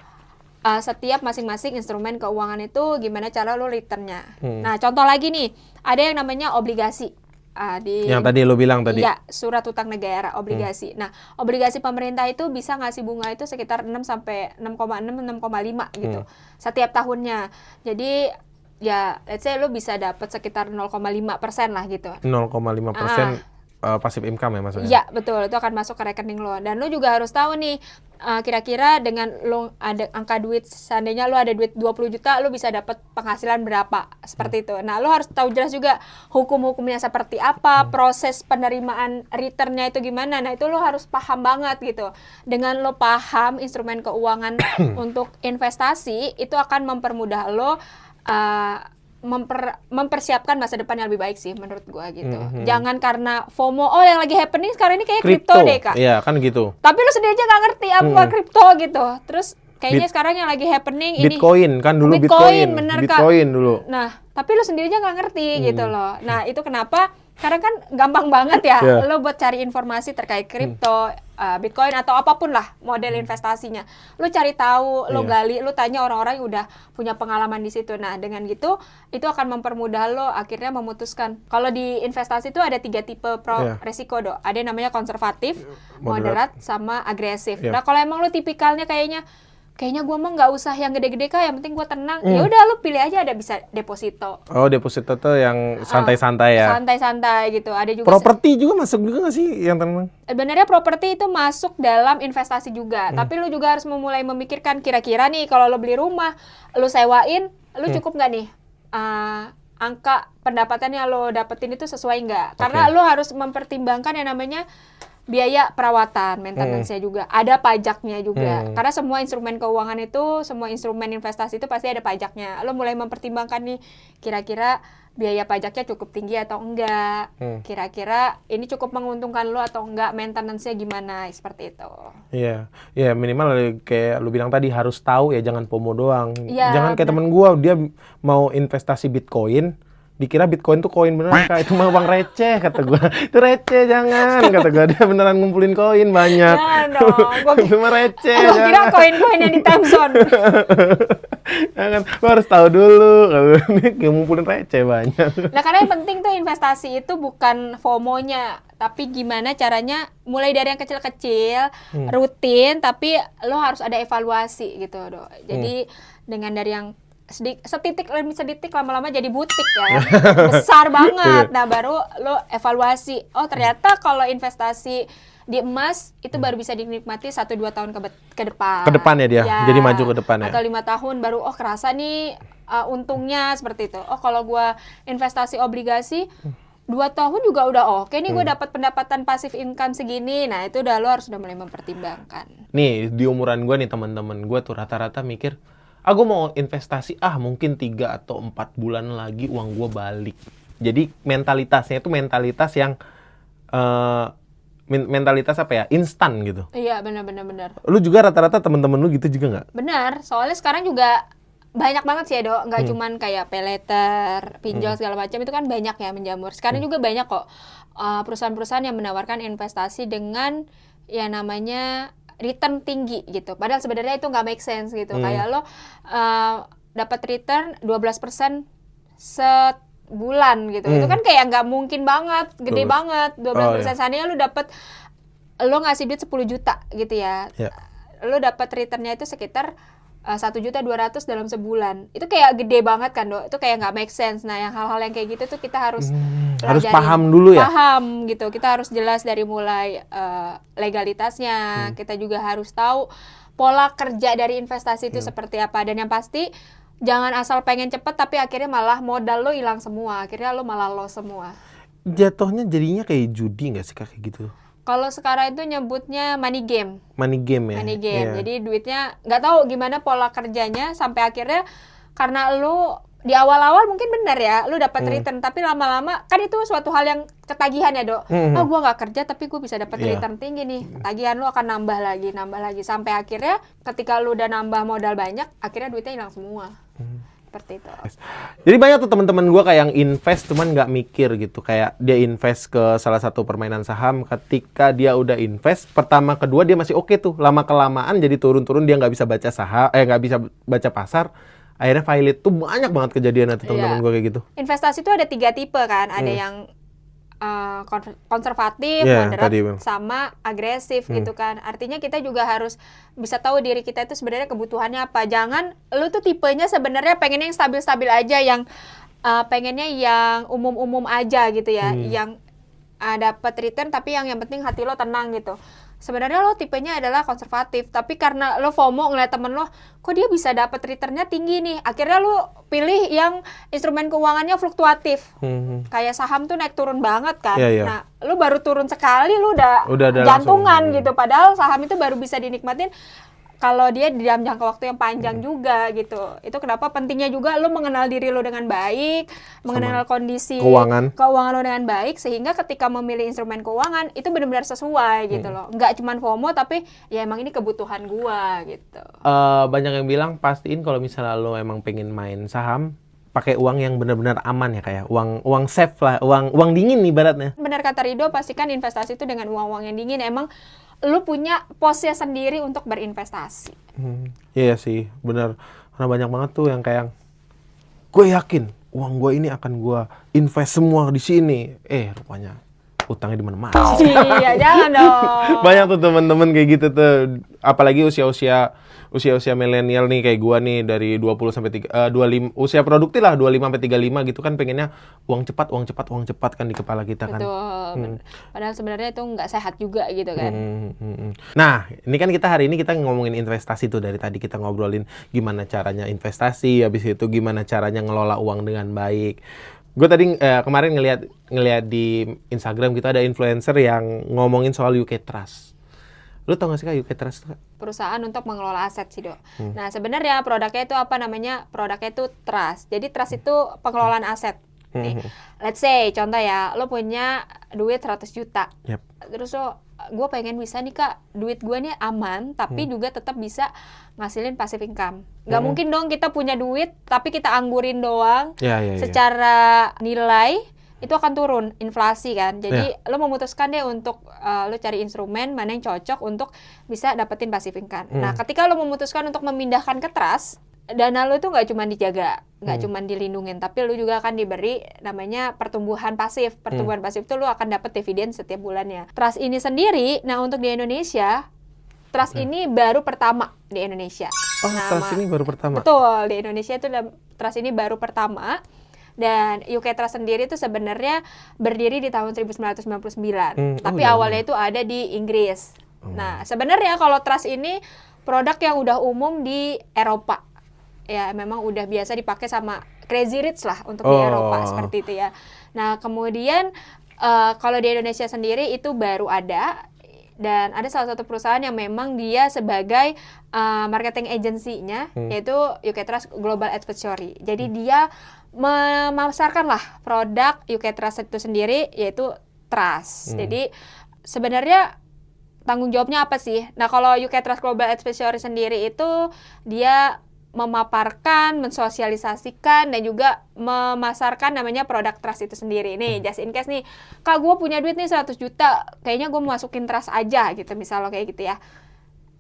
setiap masing-masing instrumen keuangan itu gimana cara lo returnnya. Nah contoh lagi nih, ada yang namanya obligasi. Yang tadi lo bilang tadi. Iya, surat utang negara, obligasi. Nah, obligasi pemerintah itu bisa ngasih bunga itu sekitar 6 sampai 6,6 6,5 gitu setiap tahunnya. Jadi ya let's say lo bisa dapat sekitar 0,5% lah gitu. 0,5% passive income ya maksudnya? Iya, betul. Itu akan masuk ke rekening lo. Dan lo juga harus tahu nih, kira-kira dengan lo ada angka duit, seandainya lo ada duit 20 juta, lo bisa dapat penghasilan berapa, seperti itu. Nah, lo harus tahu jelas juga hukum-hukumnya seperti apa, proses penerimaan returnnya itu gimana. Nah, itu lo harus paham banget gitu. Dengan lo paham instrumen keuangan untuk investasi, itu akan mempermudah lo mempersiapkan masa depan yang lebih baik sih menurut gua gitu. Jangan karena FOMO, yang lagi happening sekarang ini kayak kripto deh Kak. Iya kan gitu. Tapi lu sendiri aja nggak ngerti apa kripto gitu. Terus kayaknya sekarang yang lagi happening ini Bitcoin kan dulu Bitcoin. Bener, Bitcoin Kak. dulu. Nah, tapi lu sendiri aja nggak ngerti gitu loh. Nah, itu kenapa? Karena kan gampang banget ya lo buat cari informasi terkait kripto, Bitcoin atau apapun lah model investasinya. Lo cari tahu, lo gali, lo tanya orang-orang yang udah punya pengalaman di situ. Nah, dengan gitu itu akan mempermudah lo akhirnya memutuskan. Kalau di investasi itu ada 3 tipe resiko Dok. Ada yang namanya konservatif, moderat, sama agresif. Nah, kalau emang lo tipikalnya kayaknya gue mah nggak usah yang gede-gede Kak, yang penting gue tenang. Ya udah lo pilih aja, ada bisa deposito. Oh, deposito tuh yang santai-santai ya. Santai-santai gitu. Ada juga properti juga masuk juga nggak sih yang tenang? Sebenarnya properti itu masuk dalam investasi juga. Tapi lo juga harus mulai memikirkan kira-kira nih kalau lo beli rumah, lo sewain, lo cukup nggak nih? Angka pendapatan yang lo dapetin itu sesuai nggak? Karena lo harus mempertimbangkan yang namanya biaya perawatan, maintenance-nya juga, ada pajaknya juga. Karena semua instrumen keuangan itu, semua instrumen investasi itu pasti ada pajaknya. Lo mulai mempertimbangkan nih, kira-kira biaya pajaknya cukup tinggi atau enggak. Kira-kira ini cukup menguntungkan lo atau enggak, maintenance-nya gimana, seperti itu. Iya, minimal kayak lu bilang tadi harus tahu ya, jangan FOMO doang. Jangan kayak temen gua, dia mau investasi Bitcoin, dikira Bitcoin tuh koin beneran Kak, itu mah uang receh kata gue. Itu receh, jangan kata gue, dia beneran ngumpulin koin banyak. Jangan dong, itu mah receh. Gue kira koin-koin yang di time zone. Jangan, lo harus tahu dulu kalau ini ngumpulin receh banyak. Nah, karena yang penting tuh investasi itu bukan FOMO-nya, tapi gimana caranya mulai dari yang kecil-kecil, rutin, tapi lo harus ada evaluasi gitu Dok. Jadi dengan dari yang setitik demi setitik lama-lama jadi butik ya. Besar banget. Nah, baru lo evaluasi. Oh, ternyata kalau investasi di emas itu baru bisa dinikmati 1-2 tahun ke depan. Ke depan ya dia. Jadi maju ke depan ya. Atau 5 tahun baru kerasa nih untungnya seperti itu. Oh, kalau gua investasi obligasi 2 tahun juga udah oke nih, gue dapat pendapatan pasif income segini. Nah, itu udah lo harus udah mulai mempertimbangkan. Nih, di umuran gue nih teman-teman gue tuh rata-rata mikir, gue mau investasi, mungkin 3 atau 4 bulan lagi uang gue balik. Jadi mentalitasnya itu mentalitas yang mentalitas apa ya, instan gitu. Iya, benar. Lu juga rata-rata teman-teman lu gitu juga nggak? Benar, soalnya sekarang juga banyak banget sih ya, Dok. Nggak cuman kayak pay later, pinjol segala macam, itu kan banyak ya menjamur. Sekarang juga banyak kok perusahaan-perusahaan yang menawarkan investasi dengan ya namanya return tinggi gitu. Padahal sebenarnya itu nggak make sense gitu. Kayak lo dapat return 12% sebulan gitu. Itu kan kayak nggak mungkin banget, gede banget. 12% seandainya lo ngasih duit 10 juta gitu ya. Lo dapat returnnya itu sekitar 1.200.000 dalam sebulan. Itu kayak gede banget kan, Dok. Itu kayak nggak make sense. Nah, yang hal-hal yang kayak gitu tuh kita harus paham dulu ya. Paham gitu. Kita harus jelas dari mulai legalitasnya. Kita juga harus tahu pola kerja dari investasi itu seperti apa. Dan yang pasti jangan asal pengen cepet tapi akhirnya malah modal lo hilang semua. Akhirnya lo malah loss semua. Jatuhnya jadinya kayak judi nggak sih kayak gitu? Kalau sekarang itu nyebutnya money game. Money game ya? Money game. Jadi duitnya nggak tahu gimana pola kerjanya sampai akhirnya karena lu di awal-awal mungkin benar ya, lu dapat return tapi lama-lama kan itu suatu hal yang ketagihan ya, Dok. Gua nggak kerja tapi gue bisa dapat return tinggi nih. Tagihan lu akan nambah lagi sampai akhirnya ketika lu udah nambah modal banyak, akhirnya duitnya hilang semua. Seperti itu. Jadi banyak tuh teman-teman gue kayak yang invest cuman nggak mikir gitu, kayak dia invest ke salah satu permainan saham, ketika dia udah invest pertama kedua dia masih oke tuh, lama kelamaan jadi turun-turun, dia nggak bisa baca saham, nggak bisa baca pasar, akhirnya violet tuh banyak banget kejadian tuh teman-teman gue kayak gitu. Investasi itu ada 3 tipe kan, ada yang konservatif, moderat, sama agresif gitu kan. Artinya kita juga harus bisa tahu diri kita itu sebenarnya kebutuhannya apa. Jangan lu tuh tipenya sebenarnya pengennya yang stabil-stabil aja, yang pengennya yang umum-umum aja gitu ya, yang dapat return tapi yang penting hati lo tenang gitu. Sebenarnya lo tipenya adalah konservatif, tapi karena lo FOMO ngeliat temen lo, kok dia bisa dapat returnnya tinggi nih, akhirnya lo pilih yang instrumen keuangannya fluktuatif. Kayak saham tuh naik turun banget kan. Nah, lo baru turun sekali, lo udah jantungan langsung, gitu. Padahal saham itu baru bisa dinikmatin kalau dia di dalam jangka waktu yang panjang juga gitu. Itu kenapa pentingnya juga lo mengenal diri lo dengan baik, mengenal kondisi keuangan lo dengan baik, sehingga ketika memilih instrumen keuangan itu benar-benar sesuai gitu loh. Nggak cuma FOMO tapi ya emang ini kebutuhan gua gitu. Banyak yang bilang pastiin kalau misalnya lo emang pengen main saham, pakai uang yang benar-benar aman ya, kayak uang safe lah, uang dingin nih ibaratnya. Benar kata Rido, pastikan investasi itu dengan uang-uang yang dingin. Emang lu punya posnya sendiri untuk berinvestasi. Iya sih, benar. Karena banyak banget tuh yang kayak, gue yakin uang gue ini akan gue invest semua di sini. Rupanya utangnya di mana-mana. Iya, jangan dong. Banyak tuh teman-teman kayak gitu tuh. Apalagi usia-usia milenial nih kayak gua nih, dari 20 sampai 25, usia produktif lah 25 sampai 35 gitu kan, pengennya uang cepat kan di kepala kita kan. Betul. Padahal sebenarnya itu nggak sehat juga gitu kan. Nah, ini kan hari ini kita ngomongin investasi tuh, dari tadi kita ngobrolin gimana caranya investasi, habis itu gimana caranya ngelola uang dengan baik. Gue tadi kemarin ngeliat di Instagram kita ada influencer yang ngomongin soal UK Trust. Lu tau gak sih Kak UK Trust itu, Kak? Perusahaan untuk mengelola aset sih, Dok. Nah, sebenarnya produknya itu apa namanya? Produknya itu trust. Jadi trust itu pengelolaan aset. Nih, let's say contoh ya, lo punya duit 100 juta. Terus gue pengen bisa nih, Kak, duit gue nih aman, tapi juga tetap bisa ngasilin passive income. Gak mungkin dong kita punya duit, tapi kita anggurin doang. Secara nilai itu akan turun, inflasi kan. Jadi lo memutuskan deh untuk lo cari instrumen mana yang cocok untuk bisa dapetin passive income. Nah, ketika lo memutuskan untuk memindahkan ke trust, dana lo itu nggak cuma dijaga, nggak cuma dilindungin, tapi lo juga akan diberi namanya pertumbuhan pasif. Pertumbuhan pasif itu lo akan dapat dividen setiap bulannya. Trust ini sendiri, nah untuk di Indonesia trust ini baru pertama di Indonesia. Oh, trust ini baru pertama? Betul, di Indonesia itu trust ini baru pertama. Dan UK Trust sendiri itu sebenarnya berdiri di tahun 1999. Tapi awalnya itu ada di Inggris. Nah, sebenarnya kalau trust ini produk yang udah umum di Eropa. Ya, memang udah biasa dipakai sama Crazy Rich lah untuk di Eropa, seperti itu ya. Nah, kemudian kalau di Indonesia sendiri itu baru ada. Dan ada salah satu perusahaan yang memang dia sebagai marketing agency-nya, yaitu UK Trust Global Advisory. Jadi dia memasarkanlah produk UK Trust itu sendiri, yaitu trust. Jadi sebenarnya tanggung jawabnya apa sih? Nah, kalau UK Trust Global Advisory sendiri itu dia memaparkan, mensosialisasikan, dan juga memasarkan namanya produk trust itu sendiri. Nih, just in case nih, Kak, gue punya duit nih 100 juta, kayaknya gue mau masukin trust aja gitu, misalnya kayak gitu ya.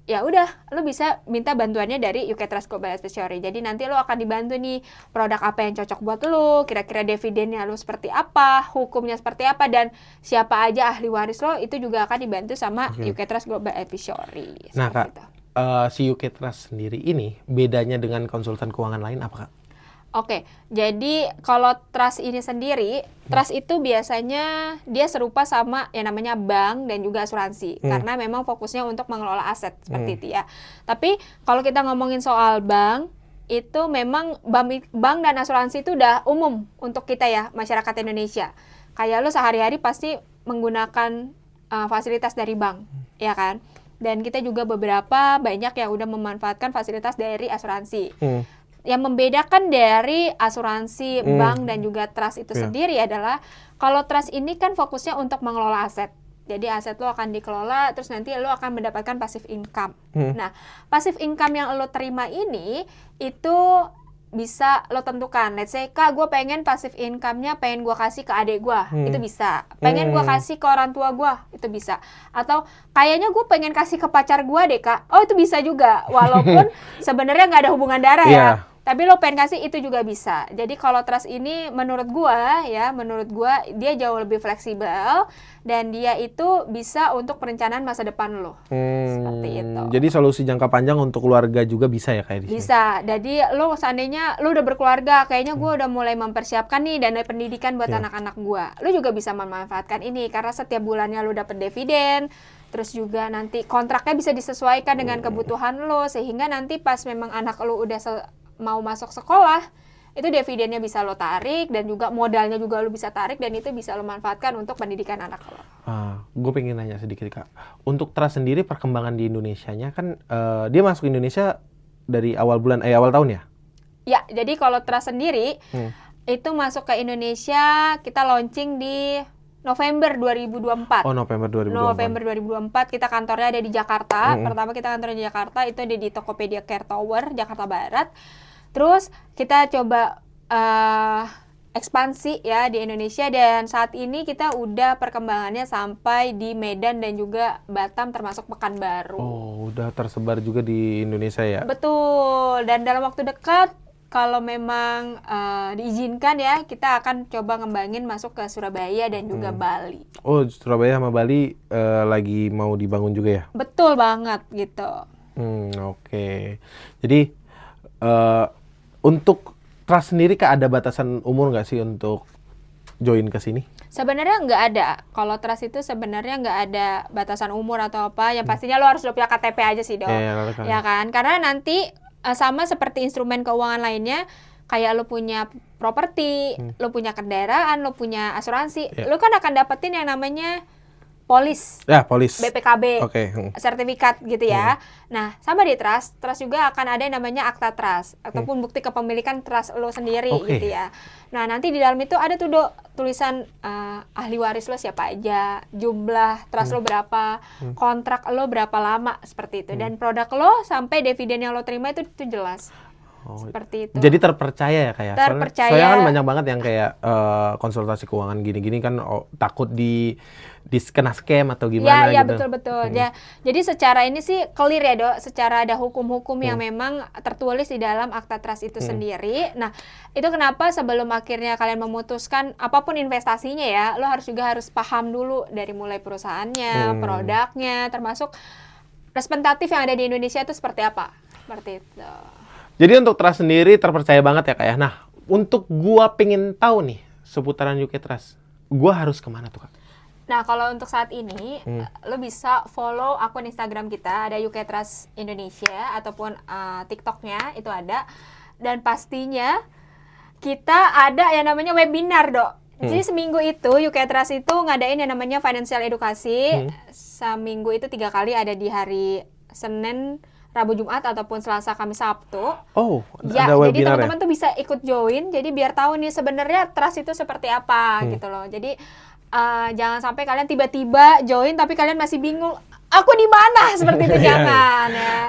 Ya udah, lo bisa minta bantuannya dari UK Trust Global Advisory. Jadi nanti lo akan dibantu nih produk apa yang cocok buat lo, kira-kira dividennya lo seperti apa, hukumnya seperti apa, dan siapa aja ahli waris lo itu juga akan dibantu sama UK Trust Global Advisory. Nah, Kak, si UK Trust sendiri ini bedanya dengan konsultan keuangan lain apa, Kak? Oke, jadi kalau trust ini sendiri, trust itu biasanya dia serupa sama yang namanya bank dan juga asuransi, karena memang fokusnya untuk mengelola aset seperti itu ya. Tapi kalau kita ngomongin soal bank, itu memang bank dan asuransi itu udah umum untuk kita ya, masyarakat Indonesia. Kayak lo sehari-hari pasti menggunakan fasilitas dari bank, ya kan? Dan kita juga beberapa banyak yang udah memanfaatkan fasilitas dari asuransi. Yang membedakan dari asuransi, bank, dan juga trust itu sendiri adalah kalau trust ini kan fokusnya untuk mengelola aset. Jadi aset lo akan dikelola, terus nanti lo akan mendapatkan passive income. Nah, passive income yang lo terima ini, itu bisa lo tentukan. Let's say, Kak, gue pengen passive income-nya pengen gue kasih ke adik gue, itu bisa. Pengen gue kasih ke orang tua gue, itu bisa. Atau kayaknya gue pengen kasih ke pacar gue deh, Kak. Oh, itu bisa juga. Walaupun sebenarnya nggak ada hubungan darah ya. Tapi lo pengen kasih, itu juga bisa. Jadi kalau trust ini menurut gua dia jauh lebih fleksibel dan dia itu bisa untuk perencanaan masa depan lo. Seperti itu. Jadi solusi jangka panjang untuk keluarga juga bisa ya kayak di sini? Bisa. Jadi lo seandainya lo udah berkeluarga, kayaknya gua udah mulai mempersiapkan nih dana pendidikan buat anak-anak gua. Lo juga bisa memanfaatkan ini karena setiap bulannya lo dapet dividen. Terus juga nanti kontraknya bisa disesuaikan dengan kebutuhan lo, sehingga nanti pas memang anak lo udah mau masuk sekolah, itu dividennya bisa lo tarik, dan juga modalnya juga lo bisa tarik, dan itu bisa lo manfaatkan untuk pendidikan anak lo. Gue pengen nanya sedikit, Kak. Untuk trust sendiri perkembangan di Indonesianya kan dia masuk Indonesia dari awal tahun ya? Ya, jadi kalau trust sendiri itu masuk ke Indonesia, kita launching di November 2024. Oh, November 2024. November 2024, kita kantornya ada di Jakarta. Pertama kita kantornya di Jakarta, itu ada di Tokopedia Care Tower, Jakarta Barat. Terus kita coba ekspansi ya di Indonesia, dan saat ini kita udah perkembangannya sampai di Medan dan juga Batam termasuk Pekanbaru. Oh, udah tersebar juga di Indonesia ya? Betul, dan dalam waktu dekat kalau memang diizinkan ya, kita akan coba ngembangin masuk ke Surabaya dan juga Bali. Oh, Surabaya sama Bali lagi mau dibangun juga ya? Betul banget gitu. Oke. Jadi untuk trust sendiri, Kak, ada batasan umur nggak sih untuk join ke sini? Sebenarnya nggak ada. Kalau trust itu sebenarnya nggak ada batasan umur atau apa. Yang pastinya lo harus udah punya KTP aja sih, Dok. Ya kan? Karena nanti sama seperti instrumen keuangan lainnya, kayak lo punya properti, lo punya kendaraan, lo punya asuransi, lo kan akan dapetin yang namanya polis, BPKB, sertifikat gitu ya. Nah, sama di trust juga akan ada yang namanya akta trust ataupun bukti kepemilikan trust lo sendiri gitu ya. Nah, nanti di dalam itu ada tuh, Dok, tulisan ahli waris lo siapa aja, jumlah trust lo berapa, kontrak lo berapa lama, seperti itu. Dan produk lo sampai dividen yang lo terima itu jelas. Seperti itu. Jadi terpercaya ya, kayak. Terpercaya. Soalnya kan banyak banget yang kayak konsultasi keuangan gini-gini kan takut kena scam atau gimana gitu. Ya, betul-betul. Ya, jadi secara ini sih clear ya, Dok. Secara ada hukum-hukum yang memang tertulis di dalam akta trust itu sendiri. Nah, itu kenapa sebelum akhirnya kalian memutuskan apapun investasinya ya, lo harus paham dulu dari mulai perusahaannya, produknya, termasuk representatif yang ada di Indonesia itu seperti apa? Seperti itu. Jadi untuk Trust sendiri terpercaya banget ya Kak ya. Nah, untuk gua pengen tahu nih seputaran UK Trust, gua harus kemana tuh Kak? Nah, kalau untuk saat ini, lo bisa follow akun Instagram kita, ada UK Trust Indonesia, ataupun TikToknya, itu ada. Dan pastinya, kita ada yang namanya webinar, Dok. Jadi seminggu itu, UK Trust itu ngadain yang namanya financial edukasi. Seminggu itu 3 kali, ada di hari Senin, Rabu, Jumat, ataupun Selasa, Kamis, Sabtu. Oh, ya, ada webinar jadi teman-teman ya? tuh bisa ikut join, jadi biar tahu nih sebenarnya trust itu seperti apa gitu loh. Jadi jangan sampai kalian tiba-tiba join tapi kalian masih bingung, aku di mana? Seperti itu jangan ya.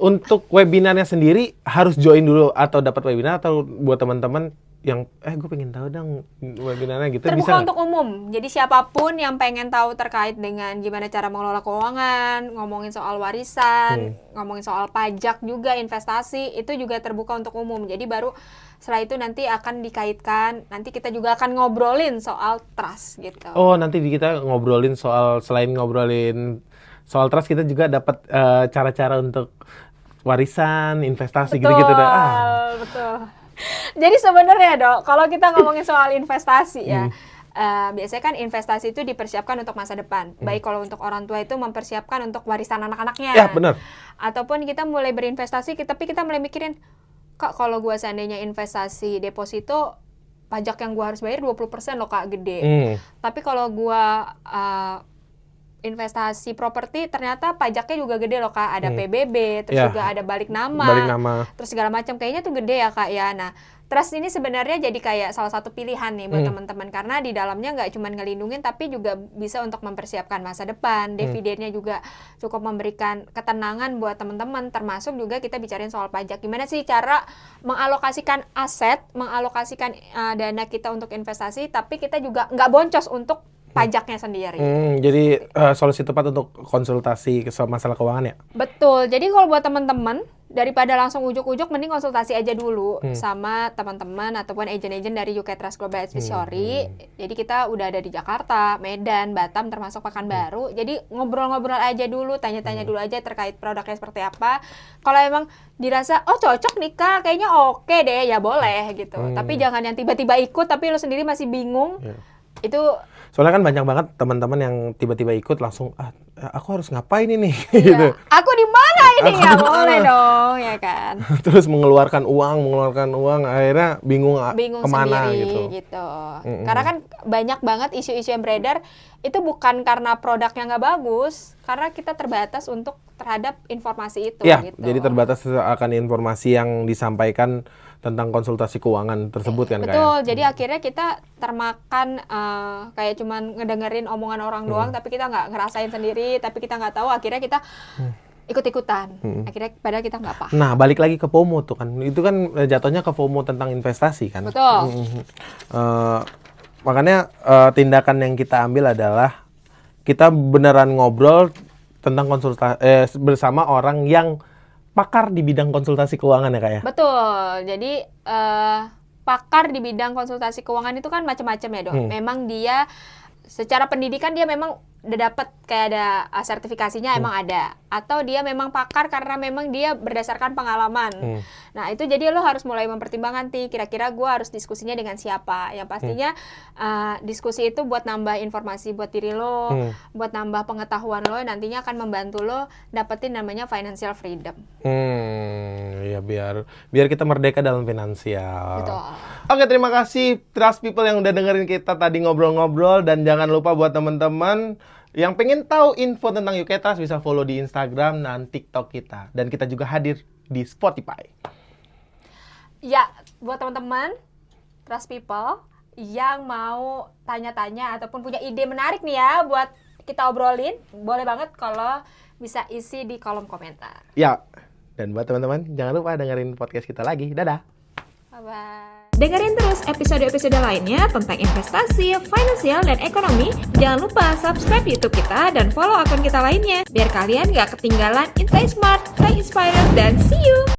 Untuk webinarnya sendiri harus join dulu atau dapat webinar, atau buat teman-teman yang gue pengen tahu dong webinarnya gitu, Terbuka bisa nggak? untuk umum. Jadi siapapun yang pengen tahu terkait dengan gimana cara mengelola keuangan, ngomongin soal warisan, ngomongin soal pajak juga, investasi, itu juga terbuka untuk umum. Jadi baru setelah itu nanti akan dikaitkan, nanti kita juga akan ngobrolin soal trust gitu. Oh, nanti kita ngobrolin soal, selain ngobrolin soal trust, kita juga dapat cara-cara untuk warisan, investasi gitu-gitu dah. Betul. Jadi sebenarnya Dok, kalau kita ngomongin soal investasi ya, biasanya kan investasi itu dipersiapkan untuk masa depan. Baik kalau untuk orang tua itu mempersiapkan untuk warisan anak-anaknya. Ya, benar. Ataupun kita mulai berinvestasi, tapi kita mulai mikirin, Kak, kalau gua seandainya investasi deposito, pajak yang gua harus bayar 20% loh Kak, gede. Tapi kalau gua investasi properti, ternyata pajaknya juga gede loh Kak, ada PBB, terus juga ada balik nama, terus segala macam, kayaknya tuh gede ya Kak ya. Nah, trust ini sebenarnya jadi kayak salah satu pilihan nih buat teman-teman, karena di dalamnya nggak cuma ngelindungin, tapi juga bisa untuk mempersiapkan masa depan. Dividennya juga cukup memberikan ketenangan buat teman-teman, termasuk juga kita bicarain soal pajak. Gimana sih cara mengalokasikan aset, mengalokasikan dana kita untuk investasi, tapi kita juga nggak boncos untuk pajaknya sendiri. Jadi solusi tepat untuk konsultasi masalah keuangan ya? Betul. Jadi kalau buat teman-teman, daripada langsung ujuk-ujuk, mending konsultasi aja dulu sama teman-teman ataupun agen-agen dari UK Trust Global Advisory. Jadi kita udah ada di Jakarta, Medan, Batam, termasuk Pekanbaru. Jadi ngobrol-ngobrol aja dulu, tanya-tanya dulu aja terkait produknya seperti apa. Kalau emang dirasa, oh cocok nih Kak, kayaknya oke deh, ya boleh gitu. Tapi jangan yang tiba-tiba ikut tapi lo sendiri masih bingung. Itu soalnya kan banyak banget teman-teman yang tiba-tiba ikut langsung, aku harus ngapain ini? Gitu. Aku di mana ini? Nggak boleh dong, ya kan? Terus mengeluarkan uang, akhirnya bingung kemana sendiri, gitu. Karena kan banyak banget isu-isu yang beredar, itu bukan karena produknya nggak bagus, karena kita terbatas untuk terhadap informasi itu. Ya, gitu. jadi terbatas akan informasi yang disampaikan tentang konsultasi keuangan tersebut kan. Betul, jadi akhirnya kita termakan kayak cuman ngedengerin omongan orang doang, tapi kita nggak ngerasain sendiri, tapi kita nggak tahu, akhirnya kita ikut-ikutan. Akhirnya padahal kita nggak paham. Nah, balik lagi ke FOMO tuh kan. Itu kan jatuhnya ke FOMO tentang investasi kan. Betul. Makanya tindakan yang kita ambil adalah kita beneran ngobrol tentang konsultasi bersama orang yang pakar di bidang konsultasi keuangan ya Kak ya? Betul. Jadi pakar di bidang konsultasi keuangan itu kan macam-macam ya Dok. Memang dia secara pendidikan dia memang udah dapat kayak ada sertifikasinya, emang ada, atau dia memang pakar karena memang dia berdasarkan pengalaman. Nah itu jadi lo harus mulai mempertimbangkan kira-kira gue harus diskusinya dengan siapa. Yang pastinya diskusi itu buat nambah informasi buat diri lo, buat nambah pengetahuan lo, nantinya akan membantu lo dapetin namanya financial freedom. Ya biar kita merdeka dalam finansial. Betul. Oke, terima kasih Trust People yang udah dengerin kita tadi ngobrol-ngobrol, dan jangan lupa buat teman-teman yang pengen tahu info tentang UK Trust bisa follow di Instagram dan TikTok kita, dan kita juga hadir di Spotify. Ya, buat teman-teman Trust People yang mau tanya-tanya ataupun punya ide menarik nih ya buat kita obrolin, boleh banget kalau bisa isi di kolom komentar. Ya, dan buat teman-teman jangan lupa dengerin podcast kita lagi. Dadah. Bye-bye. Dengerin terus episode-episode lainnya tentang investasi, finansial, dan ekonomi. Jangan lupa subscribe YouTube kita dan follow akun kita lainnya, biar kalian gak ketinggalan Insight Smart, Stay Inspired, dan see you!